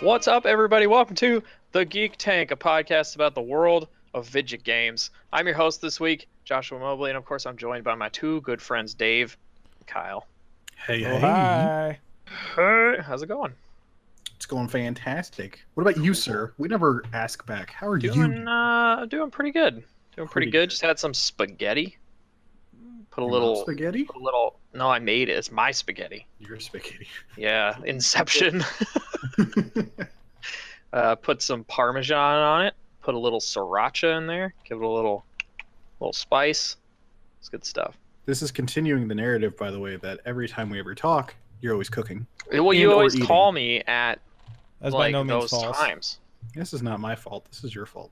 What's up, everybody? Welcome to the Geek Tank, a podcast about the world of video games. I'm your host this week, Joshua Mobley, and of course I'm joined by my two good friends, Dave and Kyle. Hey, Oh, hey. hi. Hey, how's it going? It's going fantastic. What about you, sir? We never ask back. How are you? Doing pretty good. Doing pretty good. Just had some spaghetti. Put a little spaghetti? No, I made it. It's my spaghetti. Your spaghetti. Yeah, Inception. Put some Parmesan on it. Put a little sriracha in there. Give it a little spice. It's good stuff. This is continuing the narrative, by the way, that every time we ever talk, you're always cooking. Well, you always call me at That's like by no means those false. times. This is not my fault. This is your fault.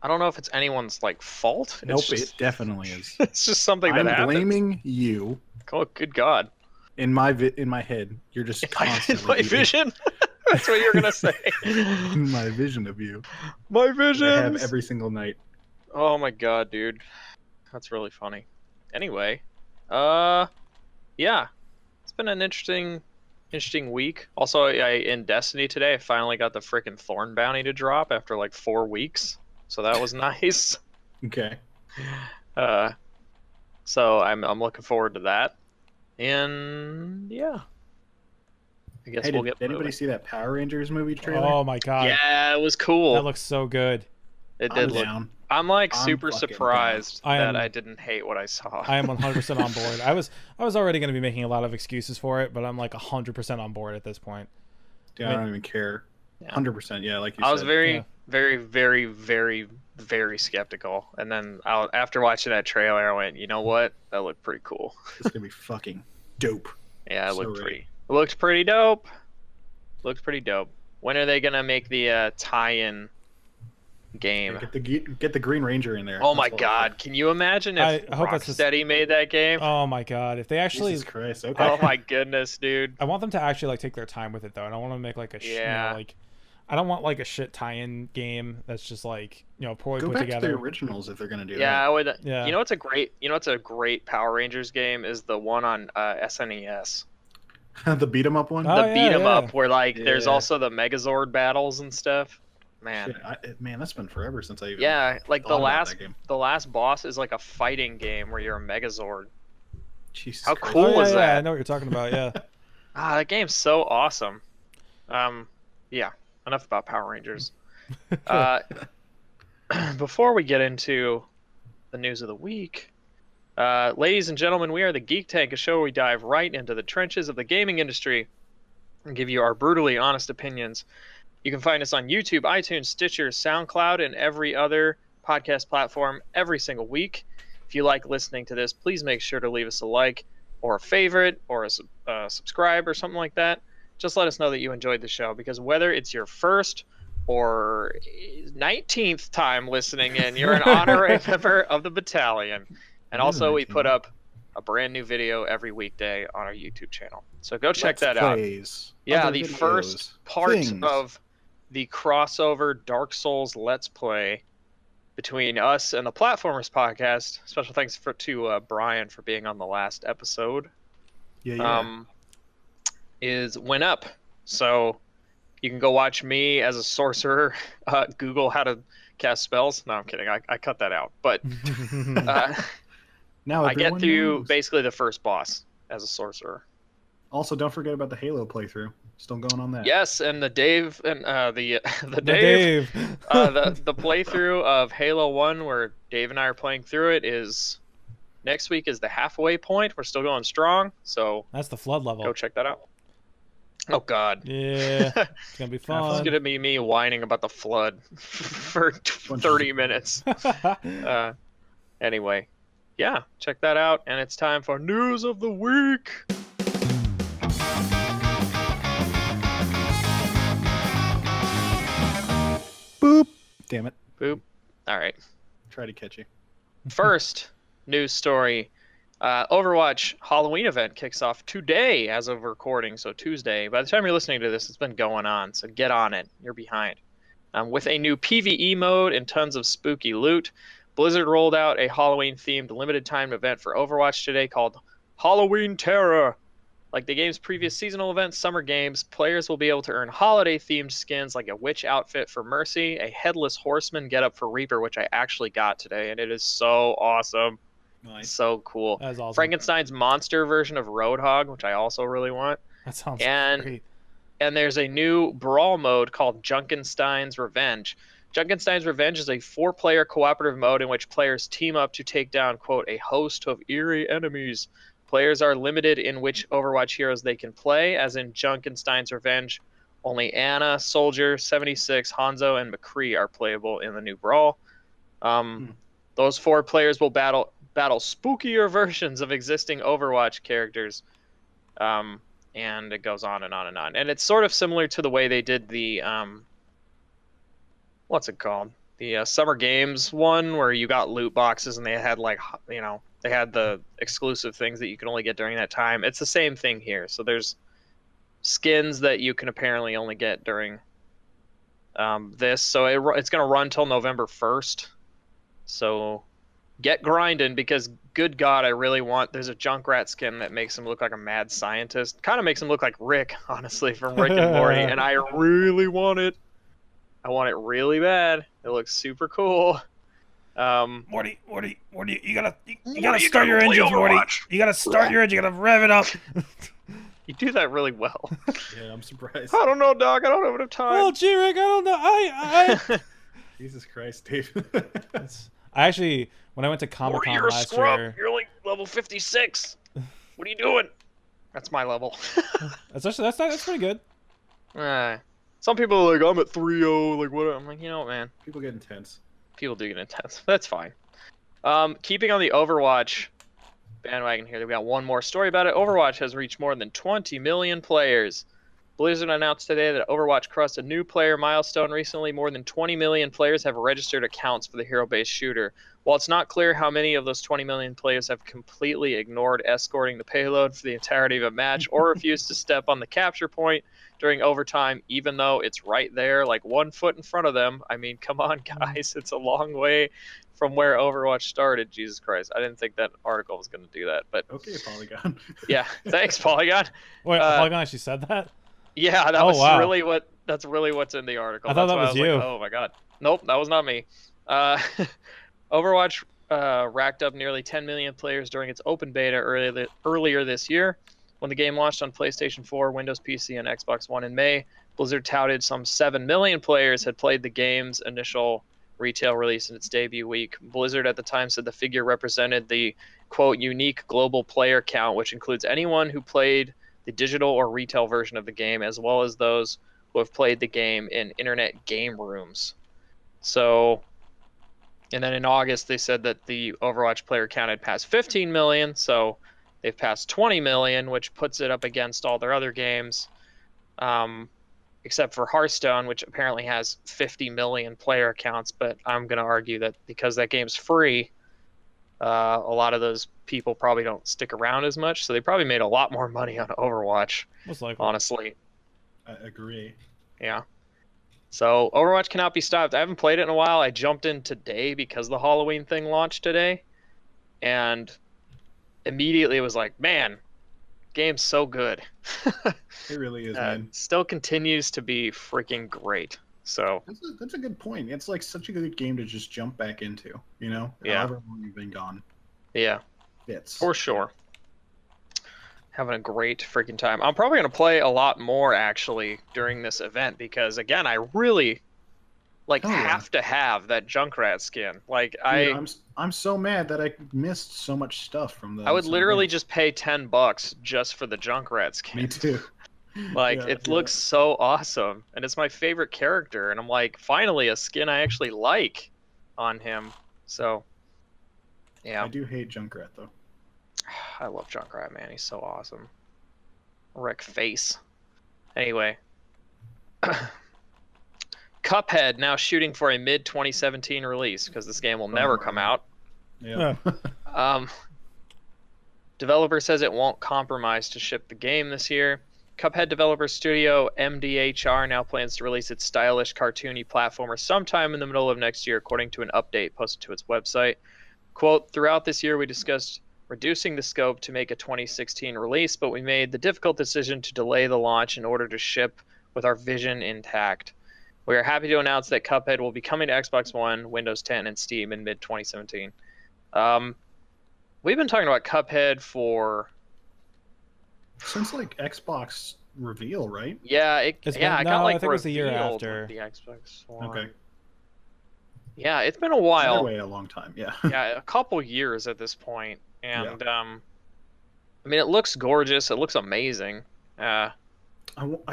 I don't know if it's anyone's like fault. Nope, It's just, it definitely is. it's just something that I'm happens. blaming you. Oh, good God! In my head, you're just In constantly my eating. vision. That's what you're gonna say. In my vision of you. My vision. I have every single night. Oh my God, dude. That's really funny. Anyway, yeah, it's been an interesting week. Also, in Destiny today, I finally got the frickin' Thorn bounty to drop after like 4 weeks, so that was nice. Okay. So I'm looking forward to that, and yeah, I guess Hey, we'll did get anybody moving. see that Power Rangers movie trailer? Oh my god. Yeah, it was cool. That looks so good. It I'm did look. down. I'm like I'm super fucking surprised down. that I didn't hate what I saw. I am 100% on board. I was already going to be making a lot of excuses for it, but I'm like 100% on board at this point. Dude, I don't even care. Yeah. 100%, yeah, like you said. I was very, Yeah. very, very, very, very skeptical, and then after watching that trailer, I went, you know what? That looked pretty cool. It's gonna be fucking dope. Yeah, it So looked ready. pretty dope. Looked pretty dope. When are they gonna make the tie-in game? Get the Green Ranger in there. Oh my That's all God! Can you imagine if I hope that's just- Rocksteady made that game? Oh my god. If they actually Jesus Christ. Okay. Oh my goodness, dude! I want them to actually like take their time with it though. I don't want to make like a Yeah. like I don't want like a shit tie-in game that's just like, poorly Go put back together. to the originals if they're gonna do Yeah, I would. Yeah. You know what's a great Power Rangers game is the one on SNES. that. The beat 'em up one. Oh, The yeah, beat 'em yeah. up where like there's Yeah. also the Megazord battles and stuff. Man, Shit, man, that's been forever since I even. yeah, like the thought about last that game. boss is like a fighting game where you're a Megazord. Jesus How Christ. cool Oh, yeah, is yeah, that? I know what you're talking about. Yeah. Ah, that game's so awesome. Yeah. Enough about Power Rangers. Before we get into the news of the week, ladies and gentlemen, we are the Geek Tank, a show where we dive right into the trenches of the gaming industry and give you our brutally honest opinions. You can find us on YouTube, iTunes, Stitcher, SoundCloud, and every other podcast platform every single week. If you like listening to this, please make sure to leave us a like or a favorite or a subscribe or something like that. Just let us know that you enjoyed the show, because whether it's your first or 19th time listening in, you're an honorary member of the battalion. And also, we put up a brand new video every weekday on our YouTube channel. So go check that out. Yeah, other the videos, first part things. of the crossover Dark Souls Let's Play between us and the Platformers podcast. Special thanks to Brian for being on the last episode. Yeah. Went up. So you can go watch me as a sorcerer Google how to cast spells. No, I'm kidding. I cut that out. But Now I get everyone through knows. basically the first boss as a sorcerer. Also, don't forget about the Halo playthrough. Still going on that. Yes, and the Dave and the The Dave. Dave. The playthrough of Halo 1 where Dave and I are playing through it is next week is the halfway point. We're still going strong, so That's the flood level. go check that out. Oh God. Yeah. It's going to be It's fun. gonna be me whining about the flood for 30 minutes. Anyway, yeah, check that out, and it's time for news of the week. Boop. Damn it. Boop. All right. Try to catch you. First news story. Overwatch Halloween event kicks off today as of recording, so Tuesday. By the time you're listening to this, it's been going on, so get on it. You're behind. With a new PvE mode and tons of spooky loot, Blizzard rolled out a Halloween-themed limited-time event for Overwatch today called Halloween Terror. Like the game's previous seasonal events, Summer Games, players will be able to earn holiday-themed skins like a witch outfit for Mercy, a headless horseman getup for Reaper, which I actually got today, and it is so awesome. Nice. So cool. That is awesome. Frankenstein's monster version of Roadhog, which I also really want. That sounds And great. and there's a new brawl mode called Junkenstein's Revenge. Junkenstein's Revenge is a 4-player cooperative mode in which players team up to take down, quote, a host of eerie enemies. Players are limited in which Overwatch heroes they can play, as in Junkenstein's Revenge. Only Anna, Soldier, 76, Hanzo, and McCree are playable in the new brawl. Those 4 players will battle spookier versions of existing Overwatch characters. And it goes on and on and on. And it's sort of similar to the way they did the what's it called? The Summer Games one, where you got loot boxes and they had like, they had the exclusive things that you can only get during that time. It's the same thing here. So there's skins that you can apparently only get during this. So it's going to run till November 1st. So get grinding, because good God, I really want, there's a Junkrat skin that makes him look like a mad scientist. Kind of makes him look like Rick, honestly, from Rick and Morty. And I really want it. I want it really bad. It looks super cool. Morty, you gotta start your engines, Morty. You gotta start your engine. You gotta rev it up. You do that really well. Yeah, I'm surprised. I don't know, Doc. I don't have enough time. Well, G-Rick, I don't know. I Jesus Christ, Dave. I actually, when I went to Morty, Comic-Con you're a last scrub. year, You're like level 56. What are you doing? That's my level. that's pretty good. Some people are like, I'm at 3-0. Like, what? I'm like, you know what, man? People get intense. People do get intense. That's fine. Keeping on the Overwatch bandwagon here, we got one more story about it. Overwatch has reached more than 20 million players. Blizzard announced today that Overwatch crossed a new player milestone recently. More than 20 million players have registered accounts for the hero-based shooter. While it's not clear how many of those 20 million players have completely ignored escorting the payload for the entirety of a match or refused to step on the capture point during overtime, even though it's right there, like 1 foot in front of them. I mean, come on, guys. It's a long way from where Overwatch started. Jesus Christ. I didn't think that article was going to do that. But okay, Polygon. Yeah, thanks, Polygon. Wait, Polygon actually said that? Yeah, that was really that's really what's in the article. I thought that's that was you. Like, oh my God. Nope, that was not me. Overwatch racked up nearly 10 million players during its open beta earlier this year. When the game launched on PlayStation 4, Windows PC, and Xbox One in May, Blizzard touted some 7 million players had played the game's initial retail release in its debut week. Blizzard at the time said the figure represented the, quote, unique global player count, which includes anyone who played the digital or retail version of the game, as well as those who have played the game in internet game rooms. So, and then in August, they said that the Overwatch player count had passed 15 million, so they've passed 20 million, which puts it up against all their other games, except for Hearthstone, which apparently has 50 million player accounts. But I'm going to argue that because that game's free, a lot of those people probably don't stick around as much, so they probably made a lot more money on Overwatch, Most likely. honestly. I agree. Yeah. So Overwatch cannot be stopped. I haven't played it in a while. I jumped in today because the Halloween thing launched today, and immediately it was like, man, game's so good. It really is, man. Still continues to be freaking great. So That's a good point. It's like such a good game to just jump back into, you know? Yeah. However long you've been gone. yeah, It's for sure. Having a great freaking time. I'm probably going to play a lot more, actually, during this event because, again, I really have to have that Junkrat skin. Like, Dude, I'm so mad that I missed so much stuff from the. I would literally just pay $10 just for the Junkrat skin. Me too. Like, Yeah, it looks so awesome, and it's my favorite character, and I'm like, finally, a skin I actually like on him. So, yeah. I do hate Junkrat though. I love Junkrat, man. He's so awesome. Wreck face. Anyway. Cuphead now shooting for a mid-2017 release, because this game will never come out. Yeah. Developer says it won't compromise to ship the game this year. Cuphead developer studio MDHR now plans to release its stylish, cartoony platformer sometime in the middle of next year, according to an update posted to its website. Quote, throughout this year we discussed reducing the scope to make a 2016 release, but we made the difficult decision to delay the launch in order to ship with our vision intact. We are happy to announce that Cuphead will be coming to Xbox One, Windows 10, and Steam in mid-2017. We've been talking about Cuphead for... Since, like, Xbox reveal, right? Yeah, it got, like, I think it was the year revealed after. with the Xbox One. Okay. Yeah, it's been a while. Either way, a long time, yeah. Yeah, a couple years at this point. And, I mean, it looks gorgeous. It looks amazing. I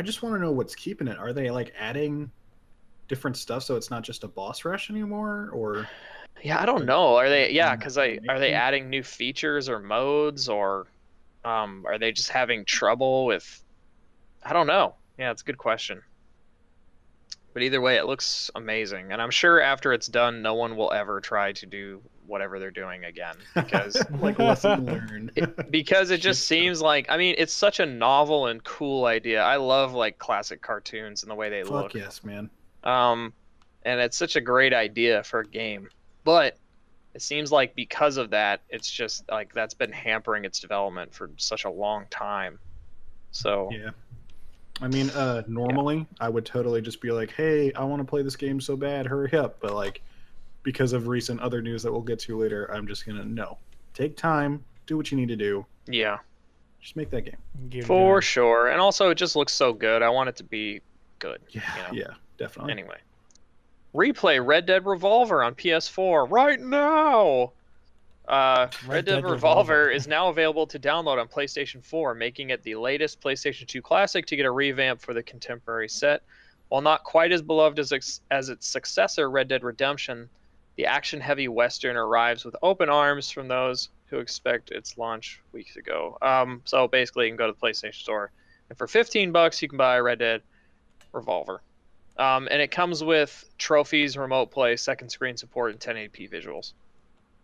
just want to know what's keeping it. Are they, like, adding different stuff so it's not just a boss rush anymore, or... Yeah, I don't know. Are they? Yeah, because are they adding new features or modes, or are they just having trouble with? I don't know. Yeah, it's a good question. But either way, it looks amazing, and I'm sure after it's done, no one will ever try to do whatever they're doing again because like lesson learned. Because it just seems like, I mean, it's such a novel and cool idea. I love like classic cartoons and the way they look. Fuck yes, man. And it's such a great idea for a game. But it seems like because of that, it's just like that's been hampering its development for such a long time. So yeah, I mean, normally I would totally just be like, "Hey, I want to play this game so bad, hurry up!" But like, because of recent other news that we'll get to later, I'm just gonna take time, do what you need to do. Yeah, just make that game for sure. And also, it just looks so good. I want it to be good. Yeah, yeah, definitely. Anyway. Replay Red Dead Revolver on PS4 right now. Red Dead Revolver is now available to download on PlayStation 4, making it the latest PlayStation 2 classic to get a revamp for the contemporary set. While not quite as beloved as its successor, Red Dead Redemption, the action-heavy Western arrives with open arms from those who expect its launch weeks ago. So basically, you can go to the PlayStation Store, and for $15, you can buy Red Dead Revolver. And it comes with trophies, remote play, second screen support, and 1080p visuals,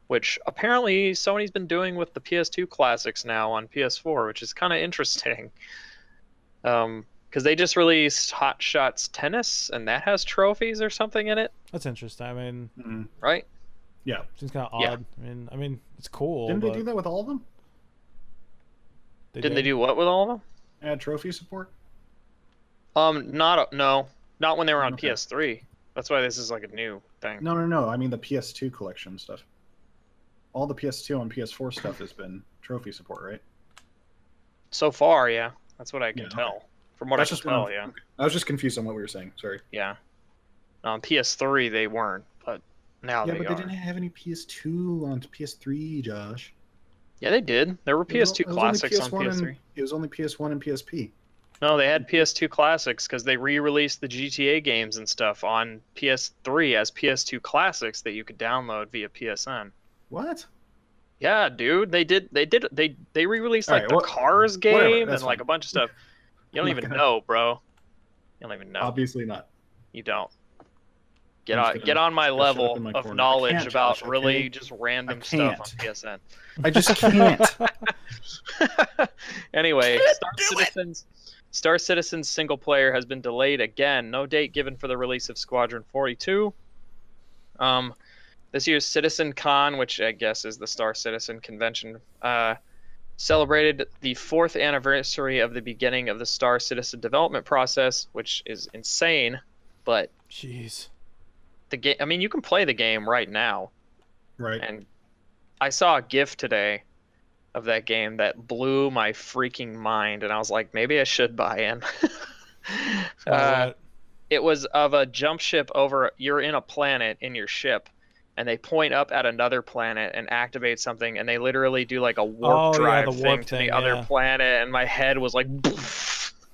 which apparently Sony's been doing with the PS2 classics now on PS4, which is kind of interesting. Because they just released Hot Shots Tennis, and that has trophies or something in it. That's interesting. I mean, right? Yeah, seems kind of odd. Yeah. I mean, it's cool. Didn't they do that with all of them? Didn't they do what with all of them? Add trophy support? Not when they were on PS3. That's why this is like a new thing. No. I mean the PS2 collection stuff. All the PS2 and PS4 stuff has been trophy support, right? So far, yeah. That's what I can tell. From what I can tell, yeah. Okay. I was just confused on what we were saying. Sorry. Yeah. On PS3, they weren't, but now they are. Yeah, but they didn't have any PS2 on PS3, Josh. Yeah, they did. There were PS2 classics on PS3. It was only PS1 and PSP. No, they had PS2 classics because they re-released the GTA games and stuff on PS3 as PS2 classics that you could download via PSN. What? Yeah, dude, they re-released like the Cars game and like a bunch of stuff. You don't even know, bro. You don't even know. Obviously not. You don't. Get on my level of knowledge about really just random stuff on PSN. I just can't. Anyway, Star Citizen's single player has been delayed again. No date given for the release of Squadron 42. This year's CitizenCon, which I guess is the Star Citizen convention, celebrated the 4th anniversary of the beginning of the Star Citizen development process, which is insane. But jeez, the game. I mean, you can play the game right now. Right. And I saw a GIF today of that game that blew my freaking mind, and I was like, maybe I should buy in. It was of a jump ship over. You're in a planet in your ship, and they point up at another planet and activate something, and they literally do like a warp drive thing to the other planet, and my head was like,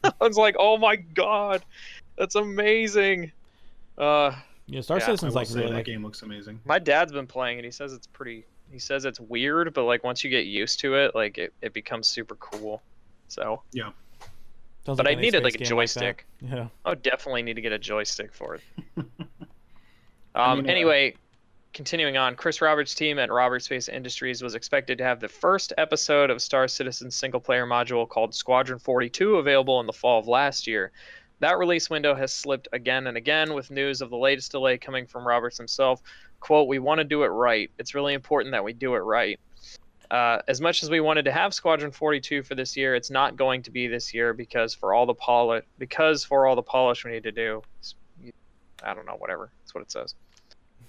I was like, oh my god, that's amazing. Star Citizen's like really that game looks amazing. My dad's been playing it. He says it's pretty. He says it's weird, but like once you get used to it, like it becomes super cool. So yeah. But I needed like a joystick. Like yeah. I would definitely need to get a joystick for it. Anyway, continuing on, Chris Roberts' team at Roberts Space Industries was expected to have the first episode of Star Citizen's single-player module called Squadron 42 available in the fall of last year. That release window has slipped again and again, with news of the latest delay coming from Roberts himself. Quote, "We want to do it right. It's really important that we do it right." As much as we wanted to have Squadron 42 for this year, it's not going to be this year because for all the polish we need to do, I don't know, whatever. That's what it says.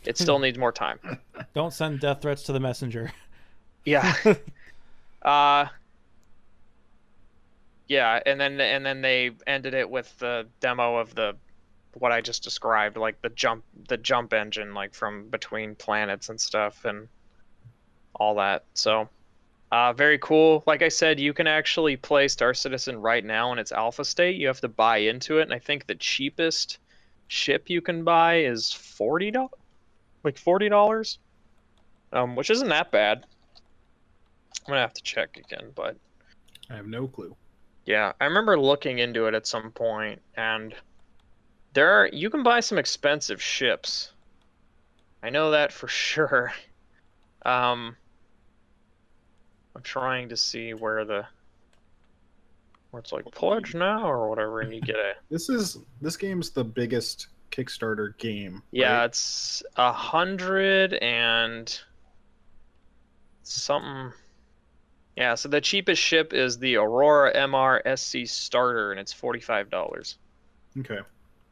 It still needs more time. Don't send death threats to the messenger. Yeah. Yeah, and then they ended it with the demo of what I just described, like the jump engine, like from between planets and stuff and all that. So very cool. Like I said, you can actually play Star Citizen right now in its alpha state. You have to buy into it, and I think the cheapest ship you can buy is $40, which isn't that bad. I'm gonna have to check again, but I have no clue. yeah, I remember looking into it at some point, and you can buy some expensive ships. I know that for sure. I'm trying to see where it's like pledge now or whatever, and you get a. This game's the biggest Kickstarter game. Yeah, right? it's 100 and something. Yeah, so the cheapest ship is the Aurora MR SC Starter, and it's $45. Okay.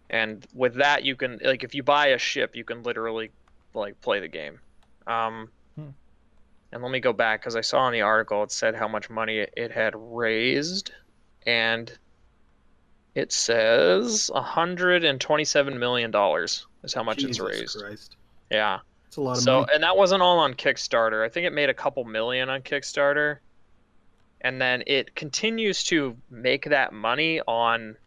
And with that, you can, like, if you buy a ship, you can literally, like, play the game. And let me go back, because I saw in the article it said how much money it had raised, and it says $127 million is how much it's raised. Jesus Christ. Yeah. It's a lot of money. And that wasn't all on Kickstarter. I think it made a couple million on Kickstarter. And then it continues to make that money on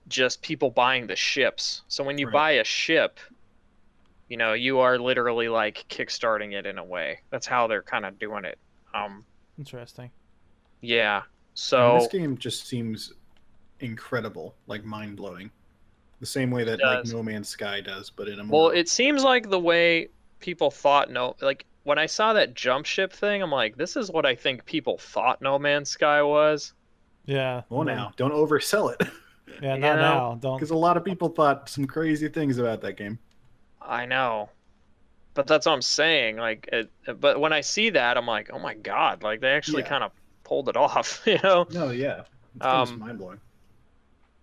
just people buying the ships. So when you buy a ship, you know, you are literally like kickstarting it in a way. That's how they're kind of doing it. Interesting. Yeah. So and this game just seems incredible, like mind-blowing. The same way that like No Man's Sky does, but in a more... Well, it seems like the way people thought when I saw that jump ship thing, I'm like, this is what I think people thought No Man's Sky was. Yeah. Well, now, don't oversell it. Yeah, not now. Don't. Because a lot of people thought some crazy things about that game. I know. But that's what I'm saying. Like, but when I see that, I'm like, oh my God, like they actually kind of pulled it off, you know? No, yeah. It's mind-blowing.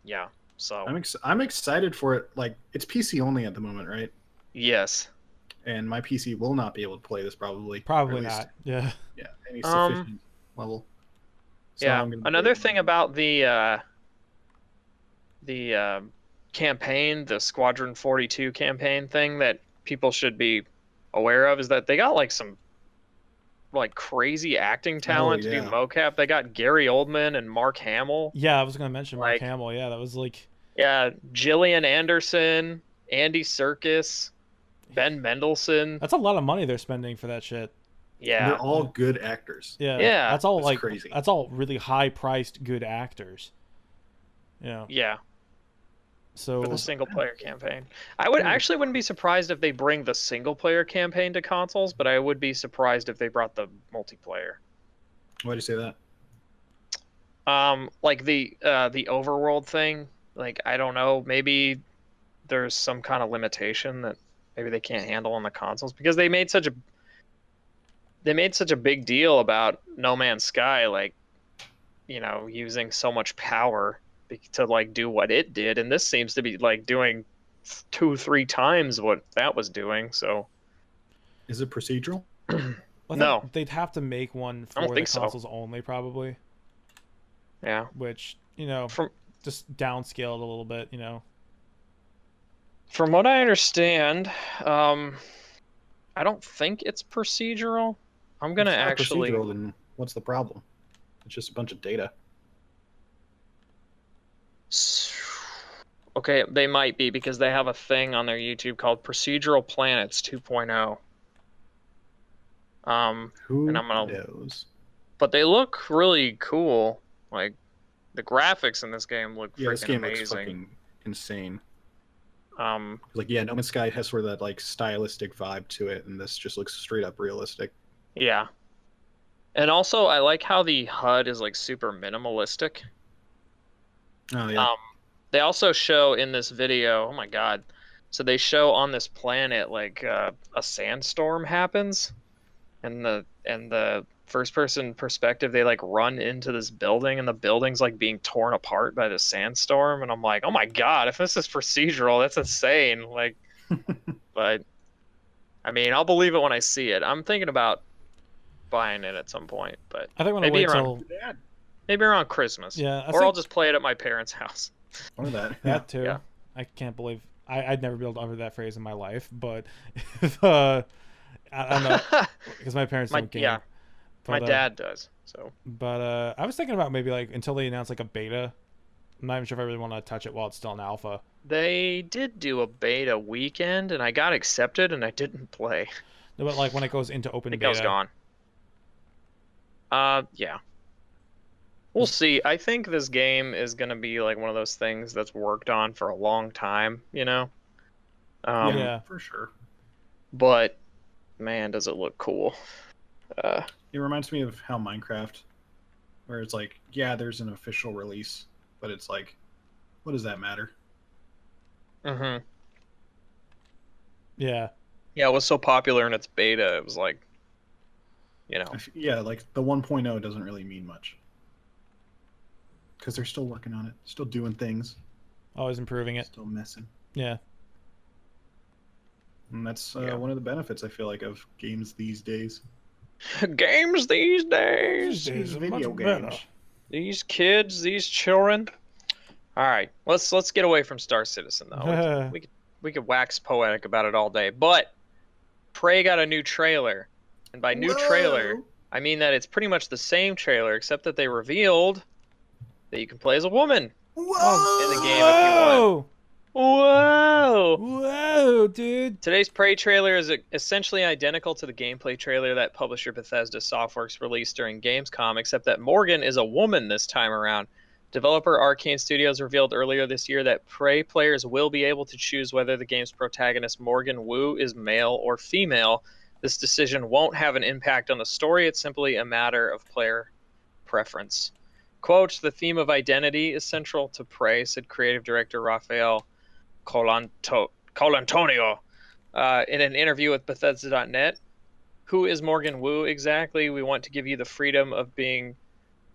Yeah. So I'm excited for it. Like, it's PC only at the moment, right? Yes. And my PC will not be able to play this probably. Probably not. Yeah. Yeah. Any sufficient level. So yeah. Another thing about the campaign, the Squadron 42 campaign thing that people should be aware of is that they got like some like crazy acting talent to do mocap. They got Gary Oldman and Mark Hamill. Yeah, I was gonna mention Mark Hamill. Yeah, that was like. Yeah, Gillian Anderson, Andy Serkis, Ben Mendelsohn. That's a lot of money they're spending for that shit. Yeah, and they're all good actors. Yeah, yeah, that's all like crazy. That's all really high-priced good actors. Yeah. Yeah. So for the single-player campaign, I wouldn't be surprised if they bring the single-player campaign to consoles, but I would be surprised if they brought the multiplayer. Why do you say that? Like the overworld thing. Like, I don't know, maybe there's some kind of limitation that maybe they can't handle on the consoles because they made such a big deal about No Man's Sky, like, you know, using so much power to like do what it did, and this seems to be like doing 2-3 times what that was doing. So is it procedural? No, they'd have to make one for the consoles only, probably. Yeah, which, you know, just downscaled a little bit, you know. From what I understand, I don't think it's procedural. I'm gonna actually. Procedural, then what's the problem? It's just a bunch of data. Okay, they might be because they have a thing on their YouTube called Procedural Planets 2.0. Who and I'm gonna knows? But they look really cool. Like, the graphics in this game look freaking this game amazing. Looks fucking insane. Like, yeah, No Man's Sky has sort of that like stylistic vibe to it, and this just looks straight up realistic. Yeah. And also, I like how the HUD is like super minimalistic. Oh yeah. They also show in this video, oh my God. So they show on this planet like a sandstorm happens. and the first person perspective, they like run into this building and the building's like being torn apart by the sandstorm, and I'm like, oh my God, if this is procedural, that's insane. Like, but I mean, I'll believe it when I see it. I'm thinking about buying it at some point, but I think I'm gonna maybe wait around till maybe around Christmas. yeah. I Or I'll think just play it at my parents' house. Or that. that too. Yeah. I can't believe I'd never be able to utter that phrase in my life, but I don't know because my parents don't game. Yeah, my But, dad does. So but I was thinking about maybe like until they announce like a beta. I'm not even sure if I really want to touch it while it's still in alpha. they did do a beta weekend, and I got accepted, and I didn't play. No, but like when it goes into I open think I was beta. gone. Yeah. We'll see. I think this game is gonna be like one of those things that's worked on for a long time, you know? Yeah. For sure. But man, does it look cool. It reminds me of how Minecraft, where it's like, yeah, there's an official release, but it's like, what does that matter? hmm Yeah. Yeah, it was so popular in its beta, it was like, you know. Yeah, like the 1.0 doesn't really mean much. Because they're still working on it, still doing things, Always improving it. still messing. Yeah. And that's Yeah. one of the benefits, I feel like, of games these days. Games these days. These days are Video much better. games. These kids, these children. All right, let's get away from Star Citizen though. We could wax poetic about it all day, but Prey got a new trailer, and by new trailer, Whoa! I mean that it's pretty much the same trailer, except that they revealed that you can play as a woman Whoa! in the game if you want. Whoa! Whoa, dude. Today's Prey trailer is essentially identical to the gameplay trailer that publisher Bethesda Softworks released during Gamescom, except that Morgan is a woman this time around. Developer Arcane Studios revealed earlier this year that Prey players will be able to choose whether the game's protagonist Morgan Wu is male or female. This decision won't have an impact on the story. It's simply a matter of player preference. Quote, the theme of identity is central to Prey, said creative director Rafael Colantonio in an interview with Bethesda.net. Who is Morgan Wu exactly? We want to give you the freedom of being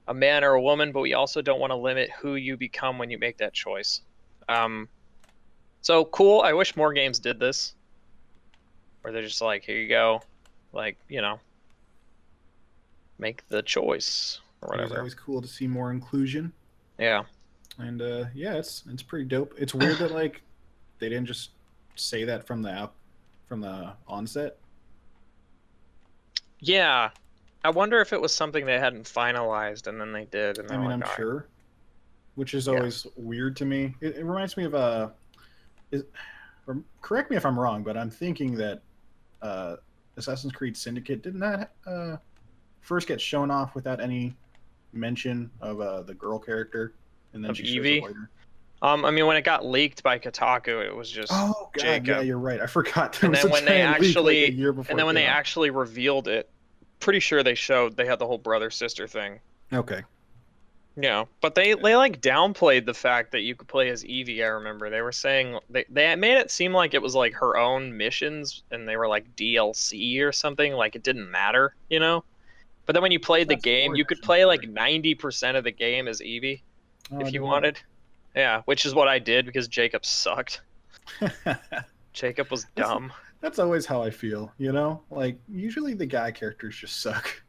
a man or a woman, but we also don't want to limit who you become when you make that choice. So cool. I wish more games did this, where they're just like, here you go, like, you know, make the choice or It's whatever. always cool to see more inclusion. Yeah. And yeah, it's pretty dope. It's weird that like they didn't just say that from the onset. Yeah. I wonder if it was something they hadn't finalized and then they did. And I mean, like, I'm all right. sure, which is Yeah. always weird to me. It reminds me of correct me if I'm wrong, but I'm thinking that Assassin's Creed Syndicate did not first get shown off without any mention of the girl character, and then Of she shows Evie? up later. I mean, when it got leaked by Kotaku, it was just Oh god, Jacob. yeah, you're right. I forgot. There And was then a when they giant leak, actually- like, a year before And then when it they came out. actually revealed it, pretty sure they had the whole brother sister thing. Okay. Yeah, but they like downplayed the fact that you could play as Evie. I remember they were saying they made it seem like it was like her own missions and they were like DLC or something. Like it didn't matter, you know. But then when you played the That's game, you could origin play like story. 90% of the game as Evie Oh, I if you didn't know wanted. Yeah, which is what I did because Jacob sucked. that. Jacob was dumb. That's always how I feel, you know? Like, usually the guy characters just suck.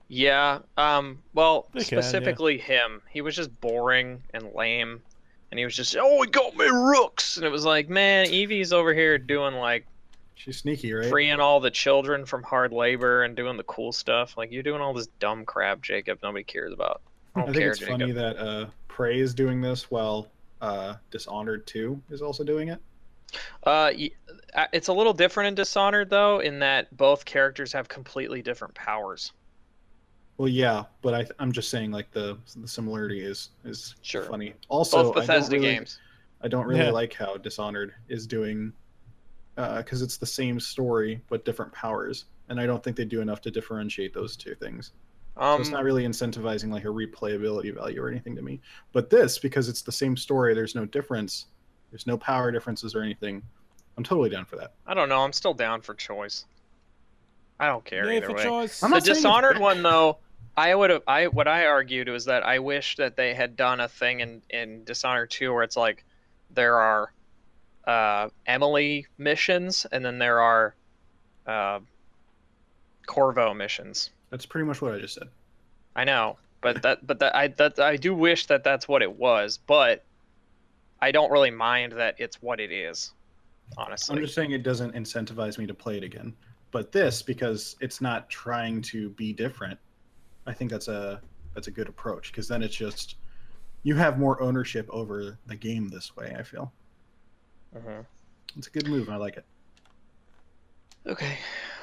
Yeah. Well, They can, yeah. specifically him. He was just boring and lame, and he was just, oh, he got me rooks, and it was like, man, Evie's over here doing like She's sneaky, right? freeing all the children from hard labor and doing the cool stuff. Like you're doing all this dumb crap, Jacob. Nobody cares about. I I don't think care, it's Jacob. funny that Prey is doing this while Dishonored 2 is also doing it. It's a little different in Dishonored though, in that both characters have completely different powers. Well, yeah, but I'm just saying, like, the similarity is Sure. funny. Also, Both Bethesda I don't really, games. I don't really Yeah. like how Dishonored is doing, because it's the same story but different powers, and I don't think they do enough to differentiate those two things. So it's not really incentivizing like a replayability value or anything to me. But this, because it's the same story, there's no difference, there's no power differences or anything. I'm totally down for that. I don't know. I'm still down for choice. I don't care Yay either for way. choice. I'm The not saying it's Dishonored bad. one though, what I argued was that I wish that they had done a thing in Dishonored 2 where it's like there are Emily missions and then there are uh, Corvo missions. That's pretty much what I just said. I know, but I do wish that that's what it was, but I don't really mind that it's what it is, honestly. I'm just saying it doesn't incentivize me to play it again. But this, because it's not trying to be different, I think that's a good approach, because then it's just you have more ownership over the game this way, I feel. Mhm. It's a good move. I like it. Okay.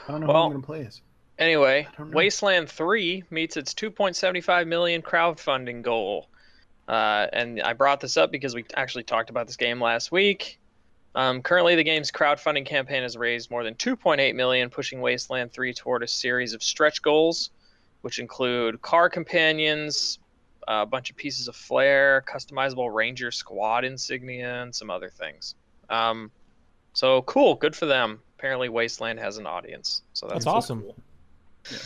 I don't know who I'm going to play as. Anyway, I don't know. Wasteland 3 meets its 2.75 million crowdfunding goal. And I brought this up because we actually talked about this game last week. Currently, the game's crowdfunding campaign has raised more than 2.8 million, pushing Wasteland 3 toward a series of stretch goals, which include car companions, a bunch of pieces of flair, customizable Ranger Squad insignia, and some other things. So cool, good for them. Apparently, Wasteland has an audience, so That's that's awesome. Cool. Yeah.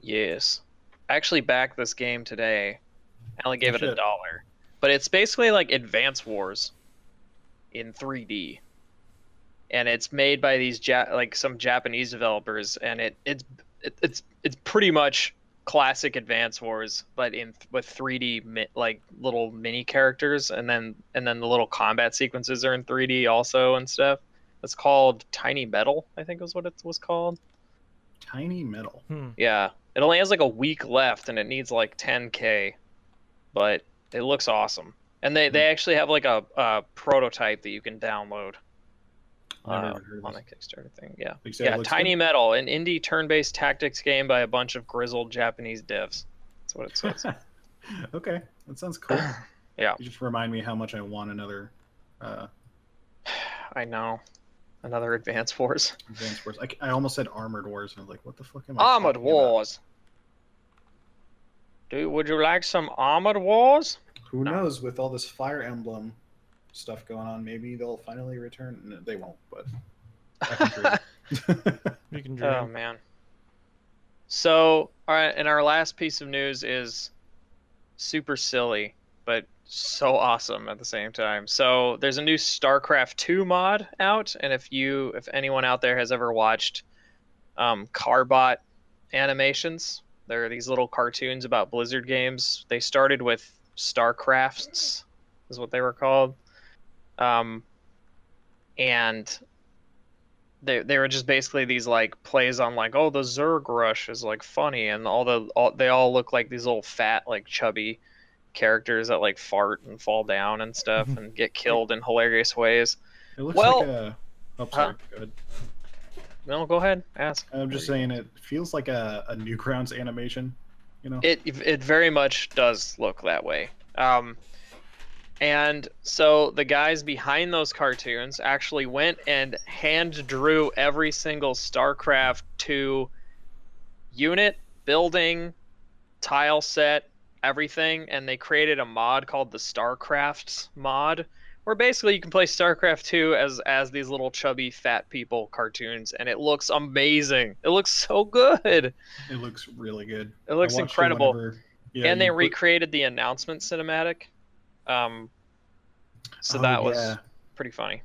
Yes. I actually backed this game today. I only gave Oh, it shit. $1. But it's basically like Advance Wars in 3D. And it's made by these like some Japanese developers, and it's pretty much classic Advance Wars, but with 3D like little mini characters, and then the little combat sequences are in 3D also and stuff. It's called Tiny Metal, I think was what it was called. Tiny Metal. Yeah, it only has like a week left, and it needs like 10K, but it looks awesome. And they actually have like a prototype that you can download Never even heard of on this. the Kickstarter thing. Yeah, You said it yeah. looks Tiny good? Metal, an indie turn-based tactics game by a bunch of grizzled Japanese devs. That's what it says. Okay, that sounds cool. Yeah, You just remind me how much I want another I know. Another Advance Wars. Advanced Wars. I almost said Armored Wars, and I was like, what the fuck am I Armored talking about? Wars. Would you like some Armored Wars? Who No. knows? With all this Fire Emblem stuff going on, maybe they'll finally return. No, they won't, but I can dream. You can dream. Oh man. So, all right, and our last piece of news is super silly, but so awesome at the same time. So, there's a new StarCraft 2 mod out, and if anyone out there has ever watched Carbot animations, there are these little cartoons about Blizzard games. They started with StarCrafts, is what they were called. And they were just basically these like plays on like, oh, the Zerg rush is like funny, and they all look like these little fat like chubby characters that like fart and fall down and stuff and get killed in hilarious ways. It looks Well- like a. Oh, sorry. Go ahead. No, go ahead, ask. I'm just saying it feels like a Newgrounds animation. You know. It very much does look that way. And so the guys behind those cartoons actually went and hand drew every single StarCraft 2 unit, building, tile set, everything, and they created a mod called the StarCrafts mod, where basically you can play StarCraft 2 as these little chubby fat people cartoons, and it looks amazing. It looks so good. It looks really good. It looks I watched it incredible. whenever- yeah, And they you put- recreated the announcement cinematic. So Oh, that was yeah. pretty funny.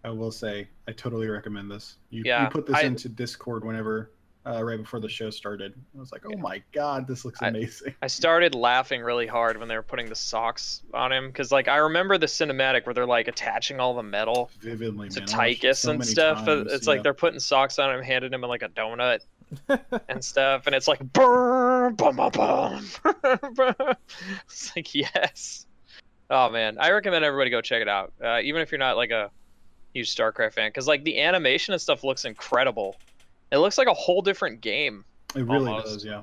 I will say, I totally recommend this. You Yeah, put this I- into Discord whenever, right before the show started. I was like, oh my god, this looks amazing. I started laughing really hard when they were putting the socks on him, because like I remember the cinematic where they're like attaching all the metal Vividly, to man. I watched it Tychus so and many stuff. times, It's yeah. like they're putting socks on him, handing him like a donut and stuff, and it's like brr, bum, bum, bum. It's like yes. Oh man, I recommend everybody go check it out, even if you're not like a huge StarCraft fan, because like the animation and stuff looks incredible. It looks like a whole different game. It really almost. does, yeah.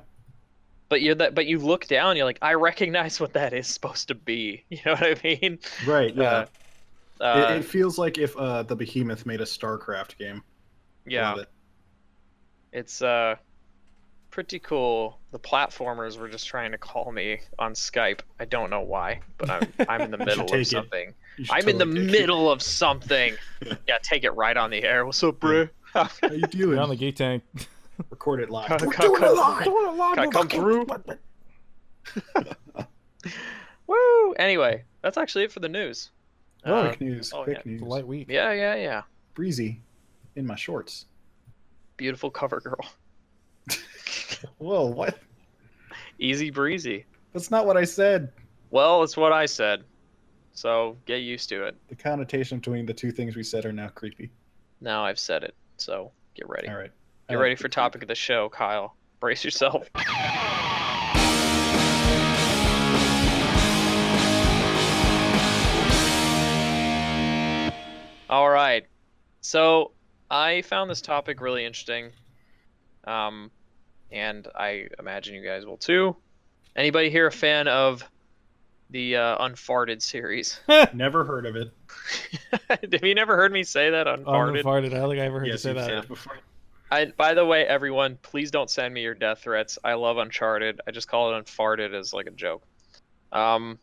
But you look down, you're like, I recognize what that is supposed to be. You know what I mean? Right, yeah. Uh, It feels like if the Behemoth made a StarCraft game. yeah, Love it. it's pretty cool. The platformers were just trying to call me on Skype. I don't know why, but I'm in the middle take of it. something. You should I'm in the totally take it. middle of something. Yeah, take it right on the air. What's up, bro? How you doing? You're on the Geek Tank. Record it live. Come- We're come- doing it live. Can I come through? Woo! Anyway, that's actually it for the news. Quick news. oh, Quick yeah. It's a news. light week. Yeah. Breezy in my shorts. Beautiful cover girl. Whoa, what? Easy breezy. That's not what I said. Well, it's what I said. So get used to it. The connotation between the two things we said are now creepy. Now I've said it. So get ready. All right. Get ready for topic of the show, Kyle. Brace yourself. All right. So I found this topic really interesting. And I imagine you guys will too. Anybody here a fan of the Unfarted series? Never heard of it. Have you never heard me say that, Unfarted? Unfarted. I don't think I ever heard you Yes, say you've that. said it before. By the way, everyone, please don't send me your death threats. I love Uncharted. I just call it Unfarted as like a joke. So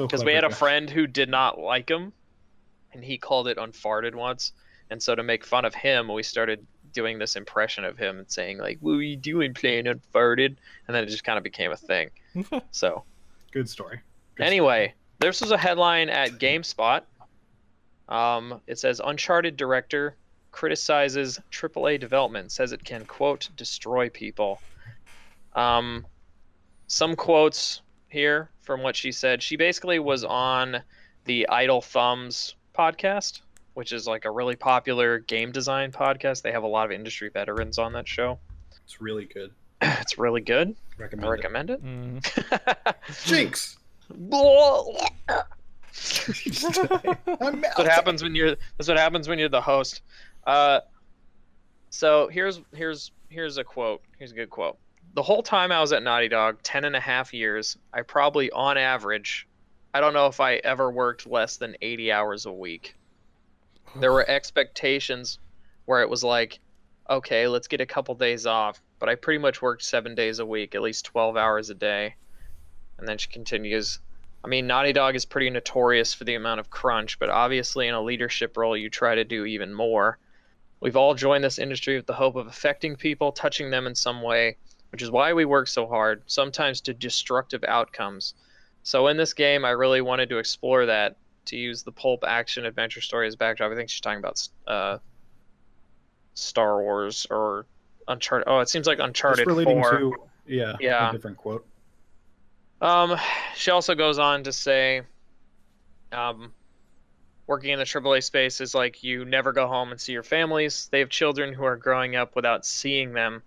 Because we clever, had a Josh. friend who did not like him, and he called it Unfarted once. And so to make fun of him, we started doing this impression of him and saying like, "What are you doing playing Unfarted?" And then it just kind of became a thing. So Good story. Good anyway, this was a headline at GameSpot. It says Uncharted director criticizes AAA development, says it can, quote, destroy people. Some quotes here from what she said. She basically was on the Idle Thumbs podcast, which is like a really popular game design podcast. They have a lot of industry veterans on that show. It's really good. It's really good. I Recommend recommend it. it. Jinx! That's what happens when you're the host. So here's a quote. Here's a good quote. The whole time I was at Naughty Dog, 10.5 years, I probably on average, I don't know if I ever worked less than 80 hours a week. There were expectations where it was like, okay, let's get a couple days off, but I pretty much worked 7 days a week, at least 12 hours a day. And then she continues, I mean, Naughty Dog is pretty notorious for the amount of crunch, but obviously in a leadership role, you try to do even more. We've all joined this industry with the hope of affecting people, touching them in some way, which is why we work so hard, sometimes to destructive outcomes. So in this game, I really wanted to explore that, to use the pulp action adventure story as backdrop. I think she's talking about Star Wars or Uncharted. Oh, it seems like Uncharted 4. to Yeah. a different quote. She also goes on to say, working in the AAA space is like you never go home and see your families. They have children who are growing up without seeing them.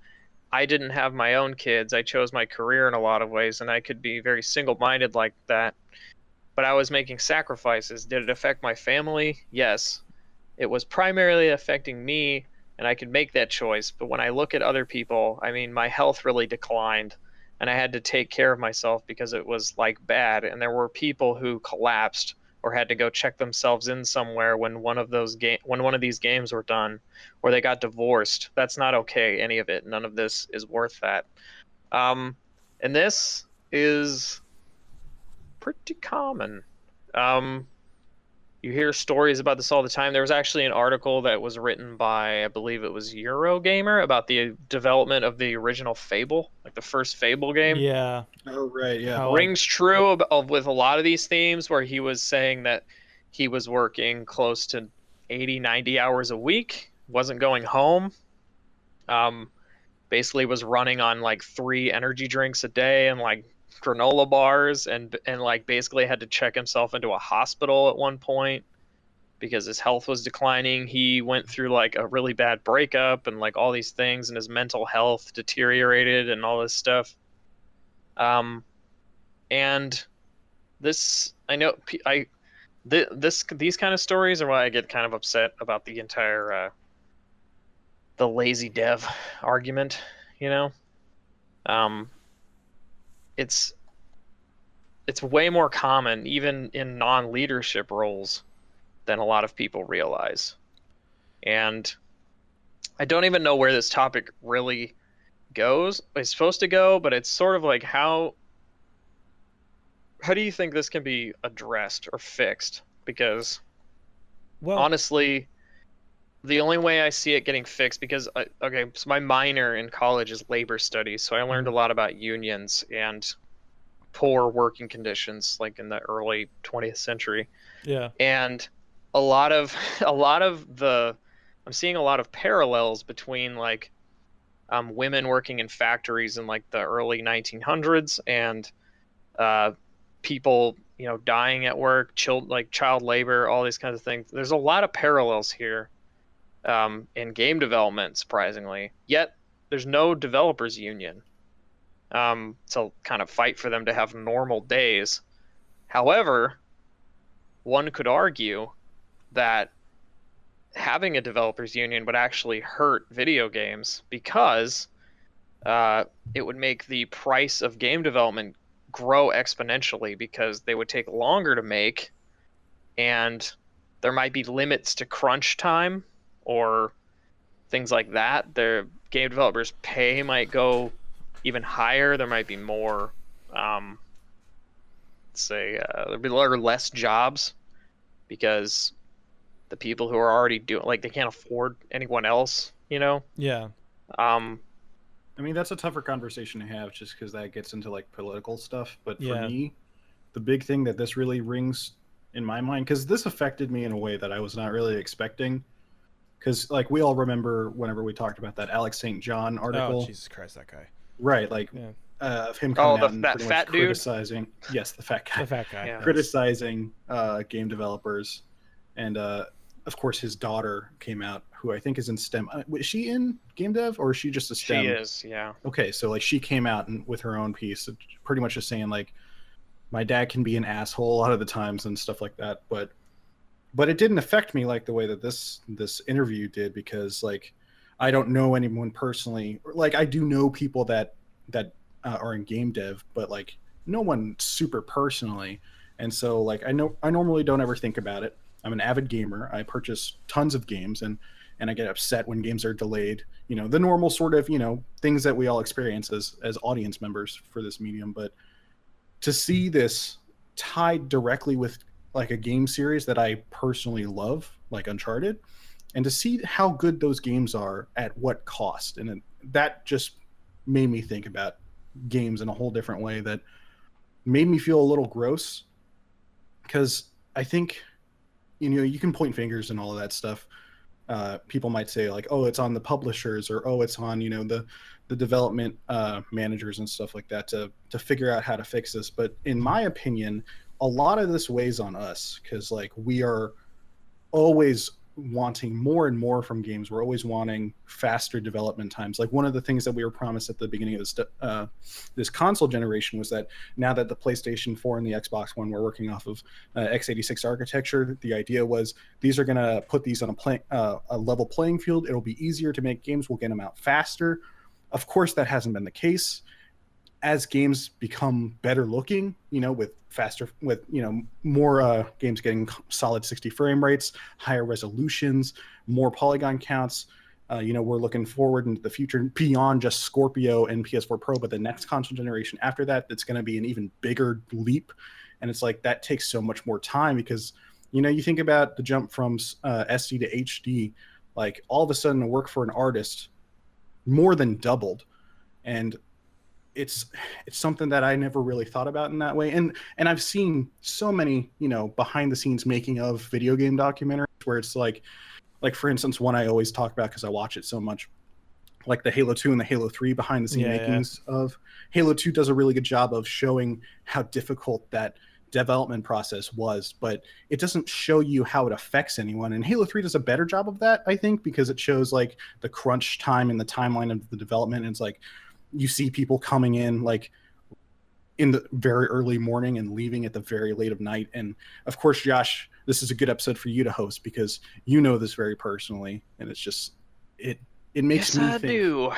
I didn't have my own kids. I chose my career in a lot of ways, and I could be very single-minded like that. But I was making sacrifices. Did it affect my family? Yes. It was primarily affecting me, and I could make that choice. But when I look at other people, I mean, my health really declined, and I had to take care of myself because it was like bad. And there were people who collapsed or had to go check themselves in somewhere when one of these games were done, or they got divorced. That's not okay, any of it. None of this is worth that. And this is pretty common. You hear stories about this all the time. There was actually an article that was written by, I believe it was Eurogamer, about the development of the original Fable, like the first Fable game. Yeah. Oh, right, yeah. How- Rings true with a lot of these themes, where he was saying that he was working close to 80, 90 hours a week, wasn't going home, basically was running on like 3 energy drinks a day and like granola bars, and like basically had to check himself into a hospital at one point because his health was declining. He went through like a really bad breakup and like all these things, and his mental health deteriorated and all this stuff. And this, I know, these kind of stories are why I get kind of upset about the entire the lazy dev argument, you know. It's way more common even in non-leadership roles than a lot of people realize. And I don't even know where this topic really goes. It's supposed to go, but it's sort of like how do you think this can be addressed or fixed? Because Well, honestly, The only way I see it getting fixed, because okay, so my minor in college is labor studies, so I learned a lot about unions and poor working conditions, like in the early 20th century. Yeah. And a lot of a lot of the I'm seeing a lot of parallels between like women working in factories in like the early 1900s and uh, people, dying at work, child labor, all these kinds of things. There's a lot of parallels here in game development, surprisingly. Yet there's no developers union to kind of fight for them to have normal days. However, one could argue that having a developers union would actually hurt video games because it would make the price of game development grow exponentially because they would take longer to make, and there might be limits to crunch time or things like that. Their game developers' pay might go even higher. There might be more, there'd be less jobs because the people who are already doing, like, they can't afford anyone else, Yeah. I mean, that's a tougher conversation to have just because that gets into like political stuff. But for Yeah. me, the big thing that this really rings in my mind, because this affected me in a way that I was not really expecting. Because like we all remember whenever we talked about that Alex St. John article, Oh, Jesus Christ, that guy. right? Like Yeah. of him coming out and that pretty fat much dude? criticizing, yes, the fat guy, The fat guy. Yeah. Yes. criticizing game developers, and of course his daughter came out, who I think is in STEM. Is she in game dev or is she just a STEM? She is, yeah. Okay, so like she came out and with her own piece, pretty much just saying like, my dad can be an asshole a lot of the times and stuff like that, but it didn't affect me like the way that this interview did, because like I don't know anyone personally. Like I do know people that are in game dev, but like no one super personally. And so like I normally don't ever think about it. I'm an avid gamer. I purchase tons of games, and I get upset when games are delayed. The normal sort of things that we all experience as audience members for this medium. But to see this tied directly with like a game series that I personally love, like Uncharted, and to see how good those games are at what cost, and that just made me think about games in a whole different way that made me feel a little gross, because I think you can point fingers and all of that stuff. People might say like, oh, it's on the publishers, or oh, it's on the development managers and stuff like that to figure out how to fix this. But in my opinion, a lot of this weighs on us, because like we are always wanting more and more from games. We're always wanting faster development times. Like one of the things that we were promised at the beginning of this console generation was that now that the PlayStation 4 and the Xbox One were working off of x86 architecture, the idea was these are going to put these on a level playing field. It'll be easier to make games. We'll get them out faster. Of course, that hasn't been the case. As games become better looking, with more games getting solid 60 frame rates, higher resolutions, more polygon counts, we're looking forward into the future beyond just Scorpio and PS4 Pro, but the next console generation after that, that's going to be an even bigger leap. And it's like that takes so much more time, because you think about the jump from SD to HD, like all of a sudden the work for an artist more than doubled. And it's something that I never really thought about in that way. And I've seen so many, behind the scenes making of video game documentaries where it's like for instance, one I always talk about because I watch it so much, like the Halo 2 and the Halo 3 behind the scene makings of Halo 2 does a really good job of showing how difficult that development process was, but it doesn't show you how it affects anyone. And Halo 3 does a better job of that, I think, because it shows like the crunch time and the timeline of the development. And it's like, you see people coming in like in the very early morning and leaving at the very late of night. And of course, Josh, this is a good episode for you to host because you know this very personally. And it's just, it makes me think. Do.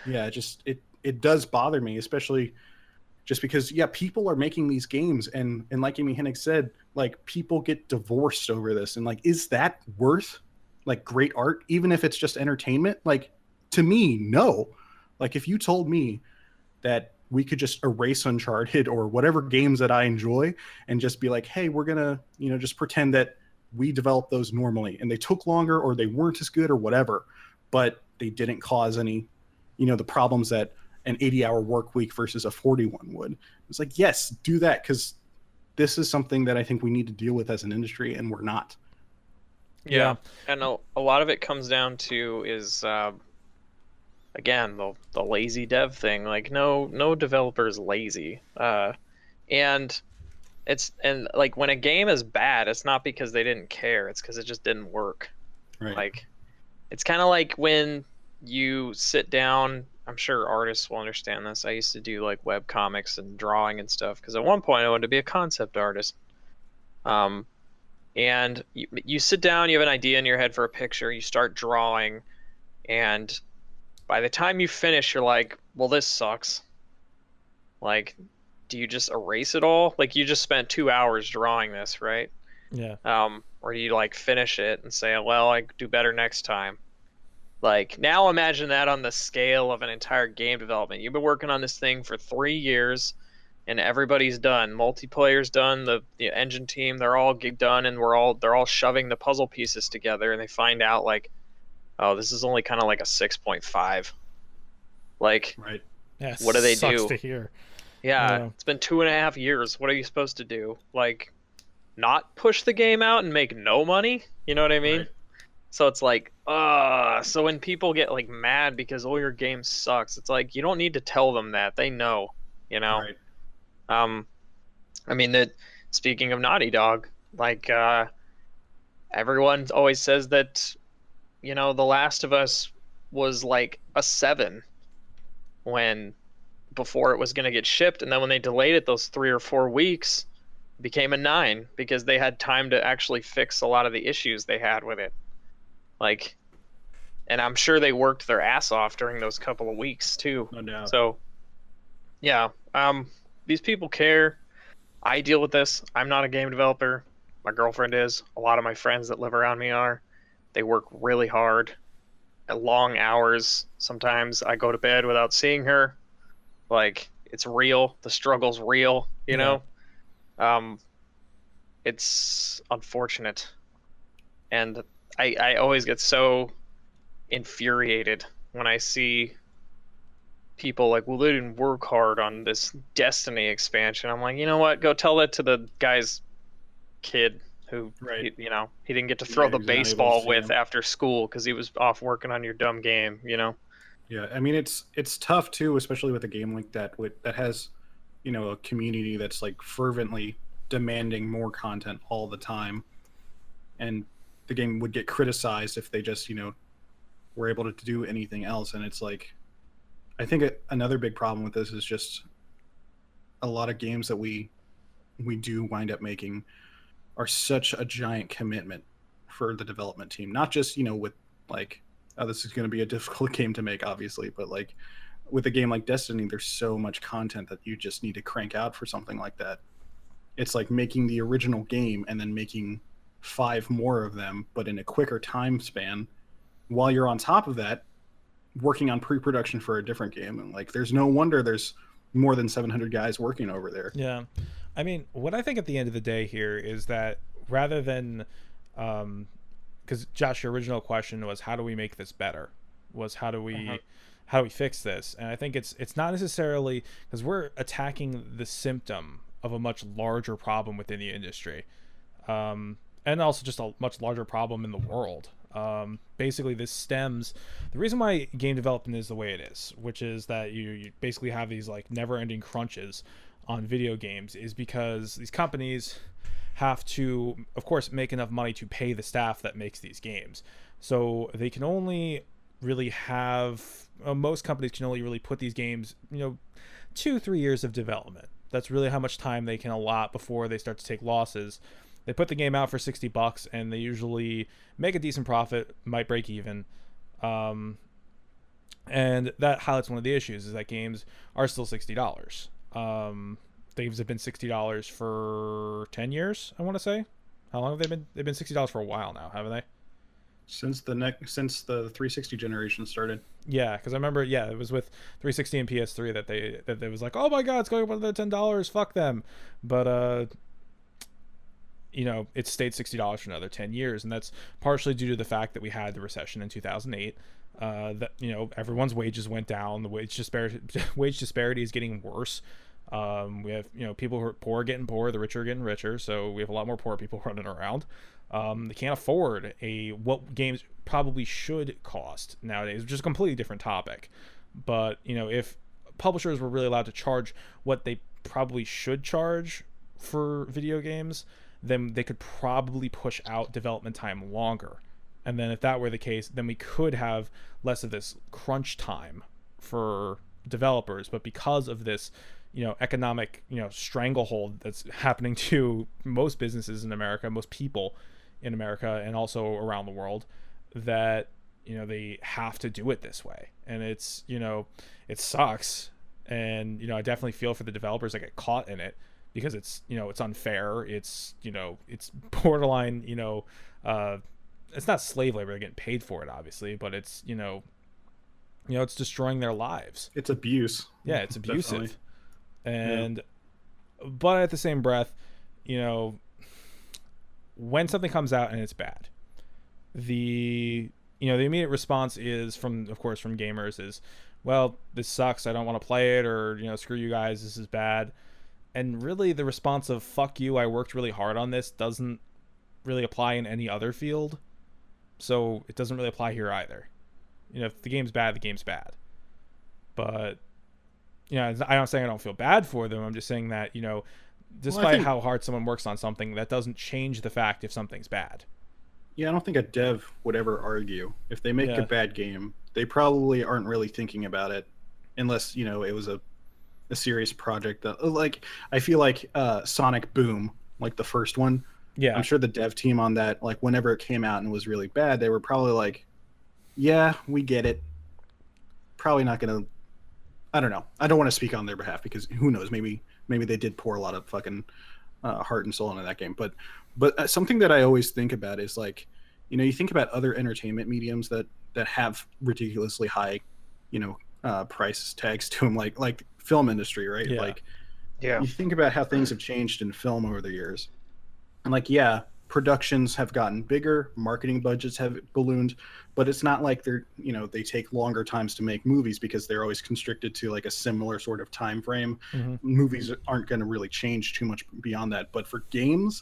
Yeah, it does bother me, especially just because, people are making these games and like Amy Hennig said, like people get divorced over this. And like, is that worth like great art, even if it's just entertainment? Like to me, no. Like if you told me that we could just erase Uncharted or whatever games that I enjoy and just be like, hey, we're going to, just pretend that we developed those normally, and they took longer or they weren't as good or whatever, but they didn't cause any, the problems that an 80-hour work week versus a 41 would. It's like, yes, do that, because this is something that I think we need to deal with as an industry, and we're not. Yeah. And a lot of it comes down to is again, the lazy dev thing. Like, no developer is lazy. And like when a game is bad, it's not because they didn't care, it's because it just didn't work. Right. Like, it's kind of like when you sit down, I'm sure artists will understand this. I used to do like web comics and drawing and stuff because at one point I wanted to be a concept artist. And you sit down, you have an idea in your head for a picture, you start drawing, and by the time you finish, you're like, well, this sucks. Like, do you just erase it all? Like, you just spent 2 hours drawing this, right? Yeah. Or do you like finish it and say, well, I do better next time? Like, now imagine that on the scale of an entire game development. You've been working on this thing for 3 years, and everybody's done. Multiplayer's done. The engine team, they're all done, and they're all shoving the puzzle pieces together, and they find out like, oh, this is only kind of like a 6.5. Like, right. Yeah, what do they sucks do? To hear. Yeah, it's been 2.5 years. What are you supposed to do? Like, not push the game out and make no money? You know what I mean? Right. So it's like, so when people get like mad because your game sucks, it's like, you don't need to tell them that. They know, Right. I mean, that speaking of Naughty Dog, like, everyone always says that, The Last of Us was like a 7 before it was going to get shipped, and then when they delayed it those 3 or 4 weeks, it became a 9 because they had time to actually fix a lot of the issues they had with it. Like, and I'm sure they worked their ass off during those couple of weeks too. No doubt. So, yeah, these people care. I deal with this. I'm not a game developer. My girlfriend is. A lot of my friends that live around me are. They work really hard at long hours. Sometimes I go to bed without seeing her. Like, it's real. The struggle's real, you know? It's unfortunate. And I always get so infuriated when I see people like, well, they didn't work hard on this Destiny expansion. I'm like, you know what? Go tell that to the guy's kid who, Right. he didn't get to throw the who's not able to baseball see with him. after school because he was off working on your dumb game, Yeah, I mean, it's tough too, especially with a game like that that has, a community that's like fervently demanding more content all the time, and the game would get criticized if they just, were able to do anything else. And it's like, I think another big problem with this is just a lot of games that we do wind up making are such a giant commitment for the development team. Not just, with like, oh, this is going to be a difficult game to make, obviously, but like with a game like Destiny, there's so much content that you just need to crank out for something like that. It's like making the original game and then making 5 more of them, but in a quicker time span, while you're on top of that working on pre-production for a different game. And like, there's no wonder there's more than 700 guys working over there. Yeah. I mean, what I think at the end of the day here is that rather than because Josh, your original question was how do we make this better, was how do we fix this? And I think it's not necessarily because we're attacking the symptom of a much larger problem within the industry, and also just a much larger problem in the world. Basically, this stems the reason why game development is the way it is, which is that you basically have these like never-ending crunches on video games, is because these companies have to, of course, make enough money to pay the staff that makes these games. So they can only really have most companies can only really put these games 2-3 years of development. That's really how much time they can allot before they start to take losses. They put the game out for $60 and they usually make a decent profit, might break even. And that highlights one of the issues, is that games are still $60. Games have been $60 for 10 years, I want to say. How long have they been? They've been $60 for a while now, haven't they? Since the 360 generation started. Yeah, because I remember, it was with 360 and PS3 that they was like, oh my god, it's going up another $10, fuck them. But it stayed $60 for another 10 years, and that's partially due to the fact that we had the recession in 2008. That everyone's wages went down. The wage disparity is getting worse. We have people who are poor getting poorer, the rich are getting richer, so we have a lot more poor people running around. They can't afford what games probably should cost nowadays, which is a completely different topic. But if publishers were really allowed to charge what they probably should charge for video games, then they could probably push out development time longer. And then if that were the case, then we could have less of this crunch time for developers. But because of this, economic, stranglehold that's happening to most businesses in America, most people in America, and also around the world, that, they have to do it this way. And it's, it sucks. And, I definitely feel for the developers that get caught in it, because it's, it's unfair. It's, it's borderline, it's not slave labor. They're getting paid for it, obviously, but it's, it's destroying their lives. It's abuse. Yeah, it's abusive. Definitely. And, but at the same breath, when something comes out and it's bad, the immediate response is of course, from gamers is, well, this sucks. I don't want to play it, or, screw you guys. This is bad. And really the response of fuck you, I worked really hard on this, doesn't really apply in any other field. So it doesn't really apply here either. If the game's bad, the game's bad. But, I'm not saying I don't feel bad for them. I'm just saying that, despite how hard someone works on something, that doesn't change the fact if something's bad. Yeah, I don't think a dev would ever argue. If they make a bad game, they probably aren't really thinking about it, unless, it was a serious project. That, like, I feel like Sonic Boom, like the first one, I'm sure the dev team on that, like, whenever it came out and was really bad, they were probably like, yeah, we get it. Probably not going to, I don't know. I don't want to speak on their behalf, because who knows, maybe they did pour a lot of fucking heart and soul into that game. But something that I always think about is, like, you think about other entertainment mediums that have ridiculously high, price tags to them, like film industry, right? You think about how things have changed in film over the years. And productions have gotten bigger, marketing budgets have ballooned, but it's not like they're, they take longer times to make movies because they're always constricted to like a similar sort of time frame. Mm-hmm. Movies aren't going to really change too much beyond that. But for games,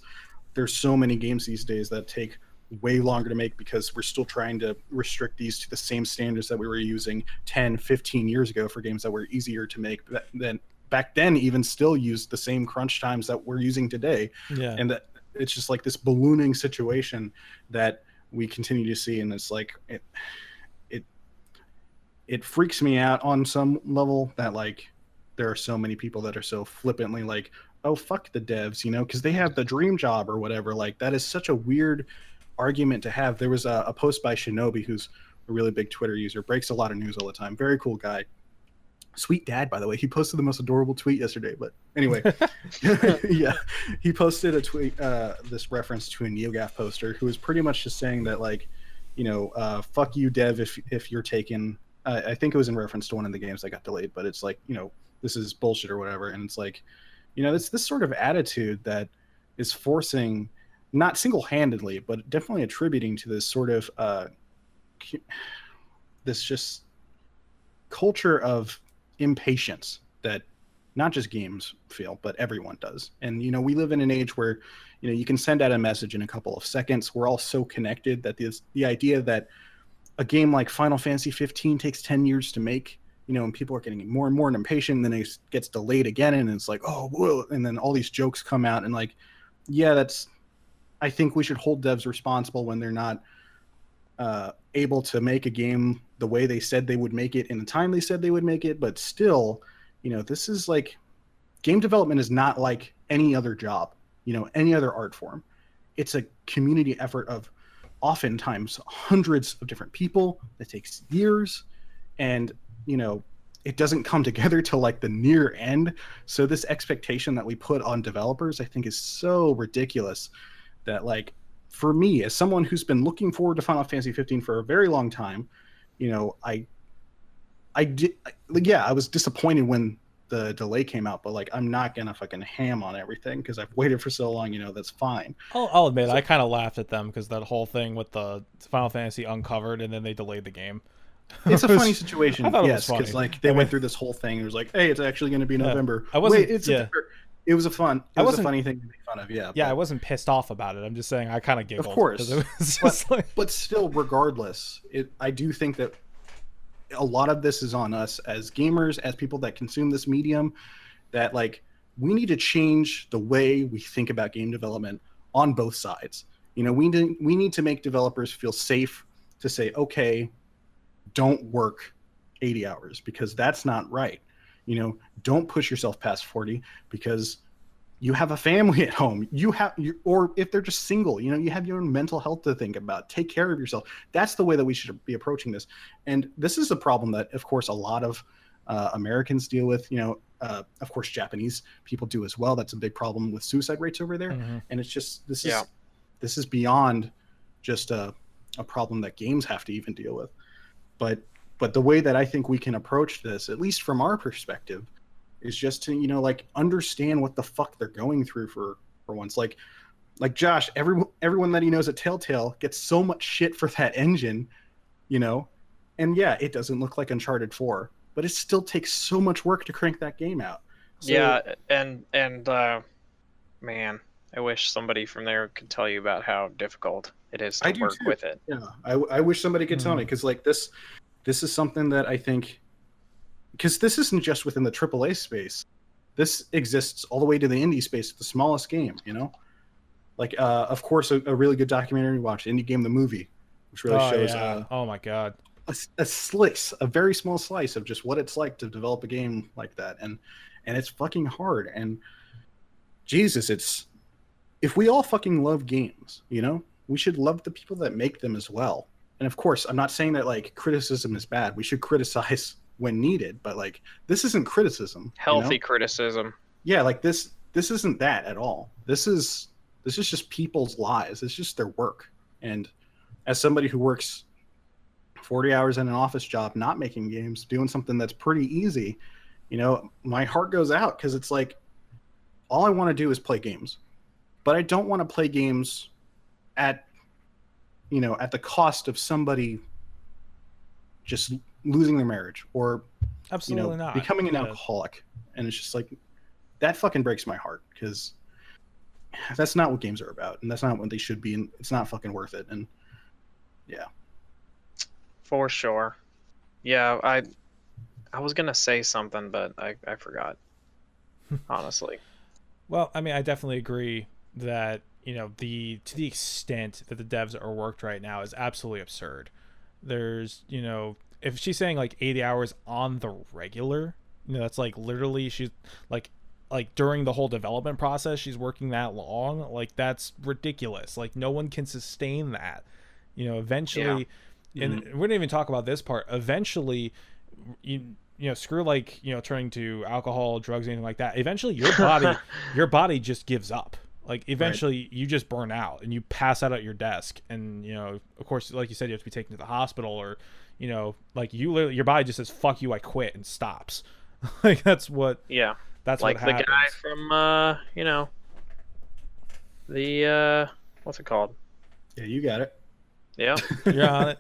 there's so many games these days that take way longer to make, because we're still trying to restrict these to the same standards that we were using 10, 15 years ago for games that were easier to make than back then, even still used the same crunch times that we're using today. Yeah. And that it's just like this ballooning situation that we continue to see. And it's like, it freaks me out on some level that, like, there are so many people that are so flippantly like, oh, fuck the devs, because they have the dream job or whatever. Like, that is such a weird argument to have. There was a post by Shinobi, who's a really big Twitter user, breaks a lot of news all the time. Very cool guy. Sweet dad, by the way. He posted the most adorable tweet yesterday. But anyway, yeah, he posted a tweet, this reference to a NeoGAF poster, who was pretty much just saying that, like, fuck you, dev, if you're taking, I think it was in reference to one of the games that got delayed, but it's like, this is bullshit or whatever. And it's like, it's this sort of attitude that is forcing, not single-handedly, but definitely attributing to this sort of this just culture of impatience that not just games feel, but everyone does. And we live in an age where you can send out a message in a couple of seconds. We're all so connected that the idea that a game like Final Fantasy 15 takes 10 years to make, and people are getting more and more impatient, and then it gets delayed again, and it's like, oh, whoa, and then all these jokes come out, and like, yeah, I think we should hold devs responsible when they're not able to make a game the way they said they would make it in the time they said they would make it. But still, this is like, game development is not like any other job, any other art form. It's a community effort of oftentimes hundreds of different people that takes years, and it doesn't come together till like the near end. So this expectation that we put on developers, I think, is so ridiculous that, like, for me, as someone who's been looking forward to Final Fantasy 15 for a very long time, I was disappointed when the delay came out, but like I'm not gonna fucking ham on everything because I've waited for so long. That's fine. I'll admit, I kind of laughed at them because that whole thing with the Final Fantasy Uncovered, and then they delayed the game. It's a funny situation, I thought yes, it was because funny. like they went through this whole thing. It was like, hey, it's actually going to be November. I wasn't. Wait, it's September. It was a funny thing to make fun of. Yeah. Yeah, but, I wasn't pissed off about it. I'm just saying I kind of giggled. Of course, it was just but still, regardless, I do think that a lot of this is on us as gamers, as people that consume this medium. That like we need to change the way we think about game development on both sides. We need to make developers feel safe to say, okay, don't work 80 hours because that's not right. Don't push yourself past 40 because you have a family at home. Or if they're just single, you have your own mental health to think about. Take care of yourself. That's the way that we should be approaching this. And this is a problem that, of course, a lot of Americans deal with. Of course, Japanese people do as well. That's a big problem with suicide rates over there. Mm-hmm. And it's just this is beyond just a problem that games have to even deal with. But the way that I think we can approach this, at least from our perspective, is just to like understand what the fuck they're going through for once. Like Josh, everyone that he knows at Telltale gets so much shit for that engine, and yeah, it doesn't look like Uncharted 4, but it still takes so much work to crank that game out. So, yeah, and man, I wish somebody from there could tell you about how difficult it is to work with it. Yeah, I wish somebody could tell me, because like this is something that I think, because this isn't just within the AAA space. This exists all the way to the indie space, the smallest game, Like, of course, a really good documentary we watched, Indie Game the Movie, which really shows oh my god, a slice, a very small slice of just what it's like to develop a game like that. And it's fucking hard. And Jesus, if we all fucking love games, we should love the people that make them as well. And of course, I'm not saying that like criticism is bad. We should criticize when needed, but like this isn't criticism. Healthy criticism. Yeah, like this isn't that at all. This is just people's lives. It's just their work. And as somebody who works 40 hours in an office job, not making games, doing something that's pretty easy, my heart goes out, because it's like all I want to do is play games. But I don't want to play games at the cost of somebody just losing their marriage or absolutely not becoming an alcoholic. And it's just like that fucking breaks my heart, because that's not what games are about, and that's not what they should be, and it's not fucking worth it. And yeah, for sure. Yeah, I was gonna say something, but I forgot. Honestly. Well, I mean, I definitely agree that to the extent that the devs are worked right now is absolutely absurd. There's if she's saying like 80 hours on the regular, that's like literally she's like during the whole development process she's working that long. Like that's ridiculous. Like no one can sustain that. Eventually, and we didn't even talk about this part. Eventually, screw like turning to alcohol, drugs, anything like that. Eventually your body just gives up. Like eventually you just burn out and you pass out at your desk, and of course, like you said, you have to be taken to the hospital, or like your body just says fuck you, I quit, and stops. Like that's what that's like what happens. The guy from the what's it called? Yeah, you got it. Yeah. You're on it.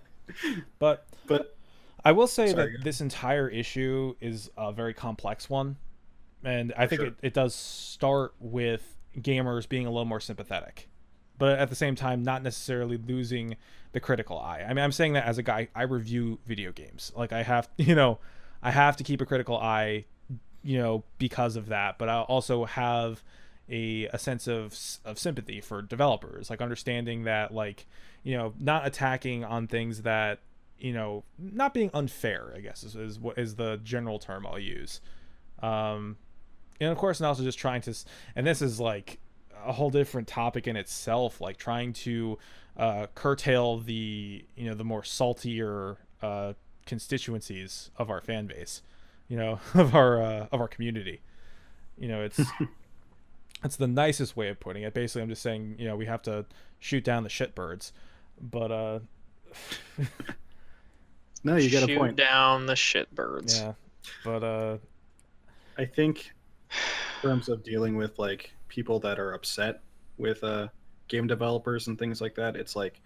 But I will say sorry, that this entire issue is a very complex one, and I think it does start with gamers being a little more sympathetic, but at the same time not necessarily losing the critical eye. I mean, I'm saying that as a guy, I review video games. Like I have to keep a critical eye, because of that, but I also have a sense of sympathy for developers, like understanding that like not attacking on things that not being unfair, I guess is what is the general term I'll use. And of course, and also just trying to, and this is like a whole different topic in itself, like trying to curtail the the more saltier constituencies of our fan base, of our community. It's it's the nicest way of putting it. Basically, I'm just saying we have to shoot down the shitbirds, but no, you got a shoot point. Down the shitbirds. Yeah, but I think in terms of dealing with like people that are upset with game developers and things like that, it's like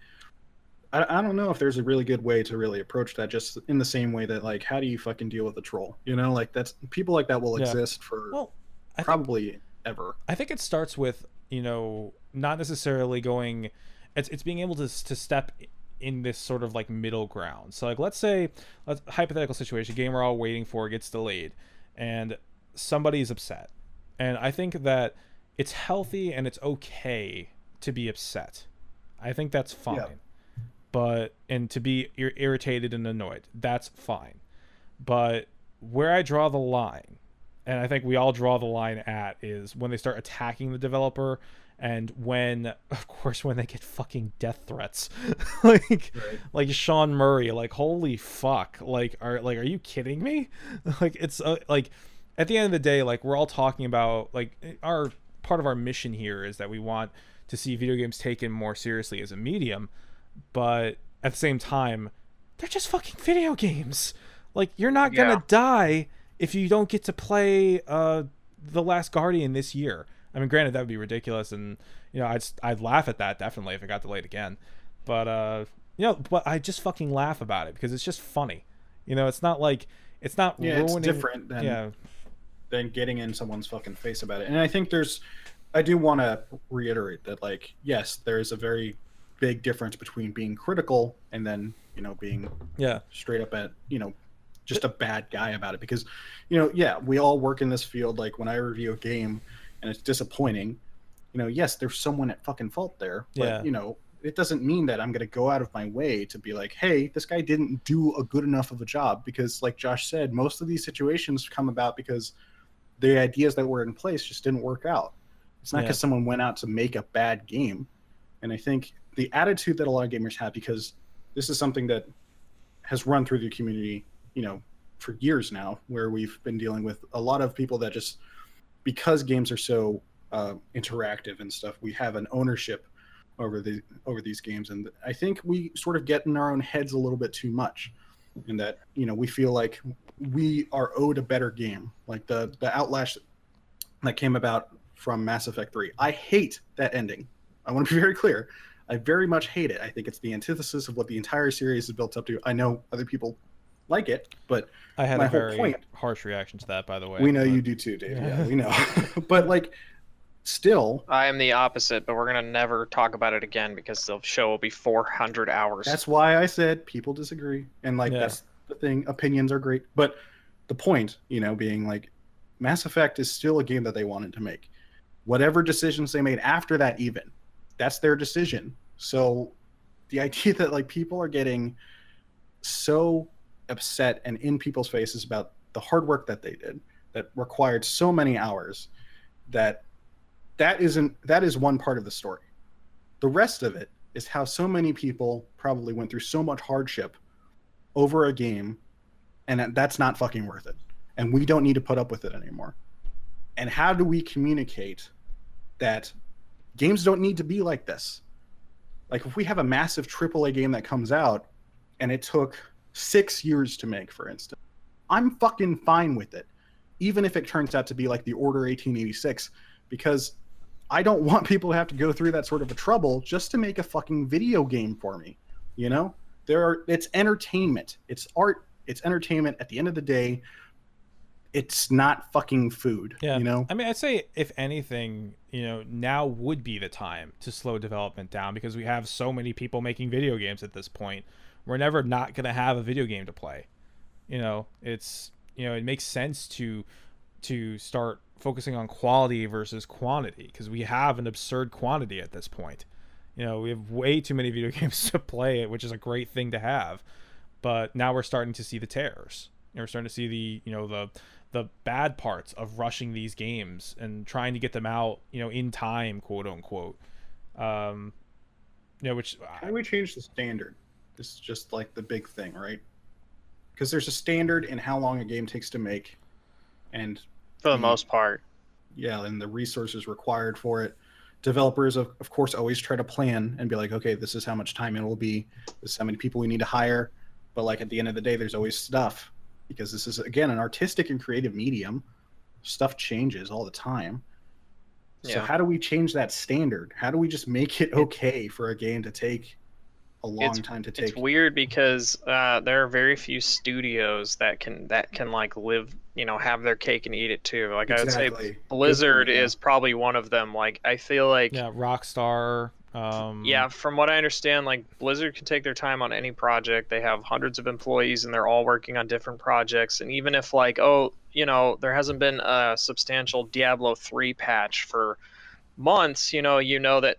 I don't know if there's a really good way to really approach that. Just in the same way that like, how do you fucking deal with a troll? You know, like that's people like that will Yeah. exist for Well, I think probably ever. I think it starts with, not necessarily going. It's being able to step in this sort of like middle ground. So like, let's say, hypothetical situation, game we're all waiting for gets delayed, and somebody's upset, and I think that it's healthy and it's okay to be upset. I think that's fine. Yeah. But and to be irritated and annoyed, that's fine. But where I draw the line, and I think we all draw the line at, is when they start attacking the developer, and when, of course, when they get fucking death threats, like Right. like Sean Murray, like holy fuck, are you kidding me? Like it's like at the end of the day, like we're all talking about like our part of our mission here is that we want to see video games taken more seriously as a medium, but at the same time, they're just fucking video games. Like you're not gonna die if you don't get to play The Last Guardian this year. I mean, granted, that would be ridiculous, and I'd laugh at that definitely if it got delayed again. But but I just fucking laugh about it because it's just funny. It's not like it's not ruining. It's different than getting in someone's fucking face about it. And I do want to reiterate that, like, yes, there is a very big difference between being critical and then being straight up at just a bad guy about it. Because we all work in this field. Like when I review a game and it's disappointing, yes, there's someone at fucking fault there, but it doesn't mean that I'm going to go out of my way to be like, hey, this guy didn't do a good enough of a job. Because like Josh said, most of these situations come about because the ideas that were in place just didn't work out. It's not because someone went out to make a bad game. And I think the attitude that a lot of gamers have, because this is something that has run through the community, for years now, where we've been dealing with a lot of people that just, because games are so interactive and stuff, we have an ownership over these games. And I think we sort of get in our own heads a little bit too much, in that, we feel like we are owed a better game. Like the outlash that came about from Mass Effect 3. I hate that ending. I want to be very clear. I very much hate it. I think it's the antithesis of what the entire series is built up to. I know other people like it, but I had my a whole very point, harsh reaction to that, by the way. We know you do too, Dave. Yeah, we know. But like, still, I am the opposite, but we're gonna never talk about it again because the show will be 400 hours. That's why I said people disagree, and like that's the thing. Opinions are great, but the point, being like, Mass Effect is still a game that they wanted to make. Whatever decisions they made after that, even, that's their decision. So the idea that like people are getting so upset and in people's faces about the hard work that they did, that required so many hours, that is one part of the story. The rest of it is how so many people probably went through so much hardship over a game, and that's not fucking worth it. And we don't need to put up with it anymore. And how do we communicate that games don't need to be like this? Like if we have a massive AAA game that comes out and it took 6 years to make, for instance, I'm fucking fine with it, even if it turns out to be like the Order 1886, because I don't want people to have to go through that sort of a trouble just to make a fucking video game for me. It's entertainment, it's art, it's entertainment. At the end of the day, it's not fucking food. I mean, I'd say if anything, now would be the time to slow development down, because we have so many people making video games at this point. We're never not going to have a video game to play. It's, it makes sense to start focusing on quality versus quantity, because we have an absurd quantity at this point. We have way too many video games to play, which is a great thing to have. But now we're starting to see the tears. We're starting to see the bad parts of rushing these games and trying to get them out, in time, quote unquote. Which how do we change the standard? This is just like the big thing, right? Because there's a standard in how long a game takes to make, and for the most part, and the resources required for it. Developers, of course, always try to plan and be like, okay, this is how much time it will be. This is how many people we need to hire. But like at the end of the day, there's always stuff, because this is, again, an artistic and creative medium. stuff changes all the time. So Yeah. how do we change that standard? How do we just make it okay for a game to take a long time to take? It's weird because there are very few studios that can like live, have their cake and eat it too. Like I would say Exactly. Blizzard Good point, yeah. is probably one of them. Like I feel like Yeah, Rockstar. yeah, from what I understand, like Blizzard can take their time on any project. They have hundreds of employees and they're all working on different projects. And even if like, there hasn't been a substantial Diablo 3 patch for months, you know that,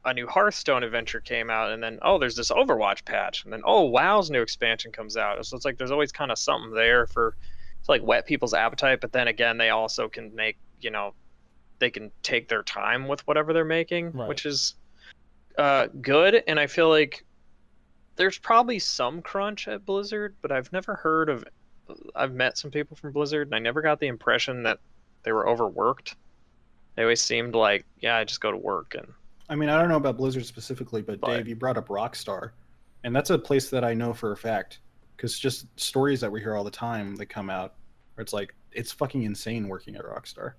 a new Hearthstone adventure came out, and then there's this Overwatch patch, and then WoW's new expansion comes out. So it's like there's always kind of something there to like whet people's appetite. But then again, they also can make, they can take their time with whatever they're making, Right. which is good. And I feel like there's probably some crunch at Blizzard, but I've never heard of. I've met some people from Blizzard, and I never got the impression that they were overworked. They always seemed like, I just go to work. And I mean, I don't know about Blizzard specifically, but Dave, you brought up Rockstar, and that's a place that I know for a fact, because just stories that we hear all the time that come out, where it's like, it's fucking insane working at Rockstar.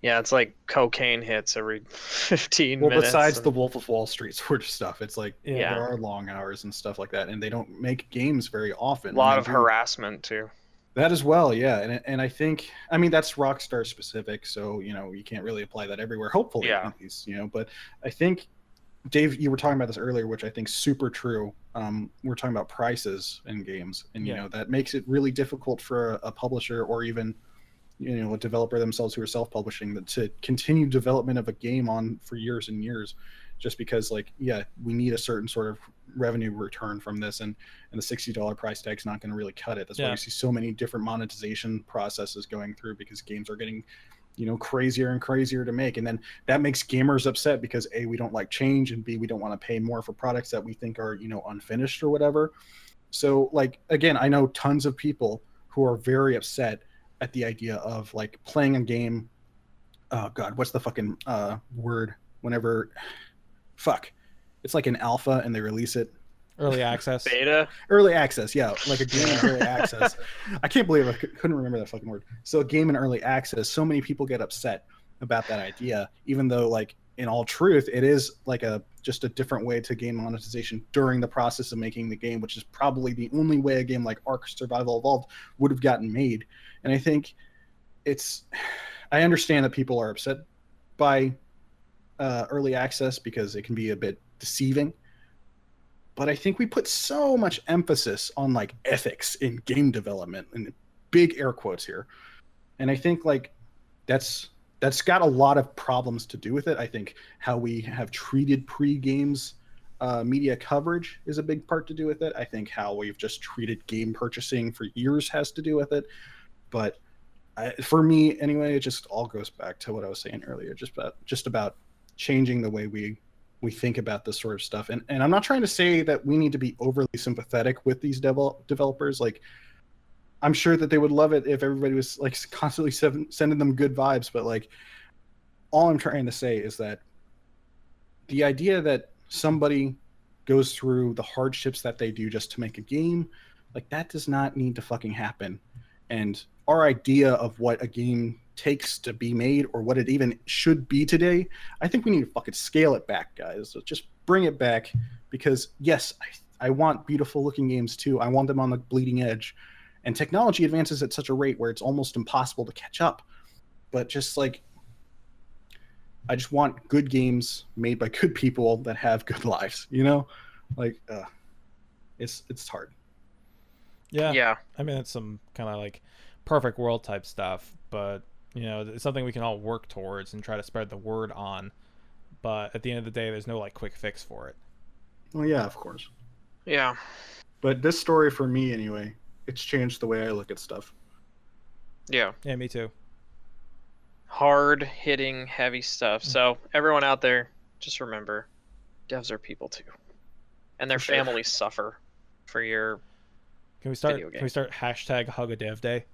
Yeah, it's like cocaine hits every 15 Well, minutes. besides the Wolf of Wall Street sort of stuff, it's like Yeah. there are long hours and stuff like that, and they don't make games very often. A lot of harassment too. That as well, yeah, and I think, I mean, that's Rockstar specific, so you can't really apply that everywhere. Hopefully, at least, but I think, Dave, you were talking about this earlier, which I think is super true. We're talking about prices in games, and that makes it really difficult for a publisher or even a developer themselves who are self-publishing to continue development of a game on for years and years, just because we need a certain sort of revenue return from this, and the $60 price tag's not going to really cut it. That's why you see so many different monetization processes going through, because games are getting crazier and crazier to make, and then that makes gamers upset because A, we don't like change, and B, we don't want to pay more for products that we think are unfinished or whatever. So again, I know tons of people who are very upset at the idea of playing a game. Oh god, what's the fucking word whenever it's like an alpha and they release it, early access, beta, early access, yeah, like a game in early access. I can't believe I couldn't remember that fucking word. So a game in early access, so many people get upset about that idea, even though in all truth it is just a different way to gain monetization during the process of making the game, which is probably the only way a game like Ark Survival Evolved would have gotten made. And I think I understand that people are upset by early access because it can be a bit deceiving, but I think we put so much emphasis on ethics in game development, and big air quotes here, and I think that's got a lot of problems to do with it. I think how we have treated pre-games media coverage is a big part to do with it. I think how we've just treated game purchasing for years has to do with it. But for me, anyway, it just all goes back to what I was saying earlier, just about changing the way we think about this sort of stuff. And I'm not trying to say that we need to be overly sympathetic with these developers. I'm sure that they would love it if everybody was constantly sending them good vibes. But all I'm trying to say is that the idea that somebody goes through the hardships that they do just to make a game, that does not need to fucking happen. And our idea of what a game takes to be made, or what it even should be today, I think we need to fucking scale it back, guys. So just bring it back, because yes, I want beautiful looking games too. I want them on the bleeding edge, and technology advances at such a rate where it's almost impossible to catch up. But just I just want good games made by good people that have good lives, it's hard. Yeah. I mean, it's some kind of perfect world type stuff, but it's something we can all work towards and try to spread the word on. But at the end of the day, there's no quick fix for it. Well, yeah, of course. Yeah. But this story, for me anyway, it's changed the way I look at stuff. Yeah. Yeah, me too. Hard hitting, heavy stuff. So everyone out there, just remember, devs are people too, and their families suffer for your. Can we start hashtag Hug a Dev Day?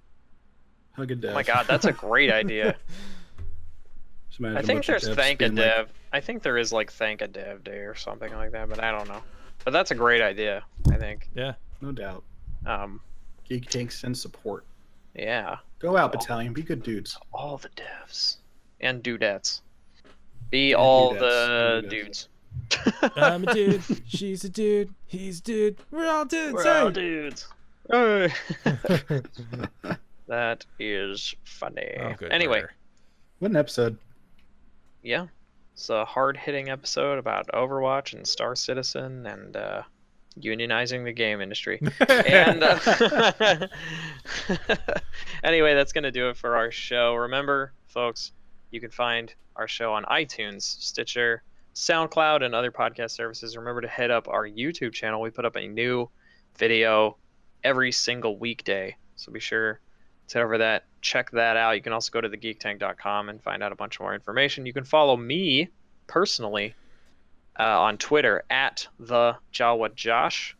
Hug a Dev. Oh my god, that's a great idea. I think there's Thank a Dev. I think there is Thank a Dev Day or something like that, but I don't know. But that's a great idea, I think. Yeah. No doubt. Geek Tank sends support. Yeah. Go out, battalion. Be good dudes. All the devs and dudettes. Be And all dudettes the and dudes. I'm a dude. She's a dude. He's a dude. We're all dudes. We're hey! all dudes. Hey. That is funny. Oh, good Anyway, brother. What an episode. yeah, it's a hard-hitting episode about Overwatch and Star Citizen and unionizing the game industry. And anyway, that's gonna do it for our show. Remember, folks, you can find our show on iTunes, Stitcher, SoundCloud, and other podcast services. Remember to hit up our YouTube channel. We put up a new video every single weekday, so be sure to head over that, check that out. You can also go to thegeektank.com and find out a bunch more information. You can follow me personally on Twitter at the Jawa Josh,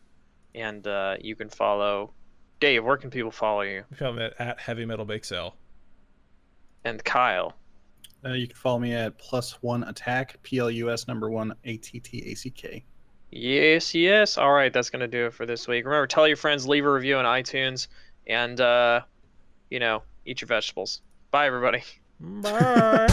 and you can follow Dave. Where can people follow you? Film it at Heavy Metal Bake Sale. And Kyle. You can follow me at +1 attack, PLUS number 1 ATTACK. Yes, yes. All right, that's gonna do it for this week. Remember, tell your friends, leave a review on iTunes, and eat your vegetables. Bye, everybody. Bye.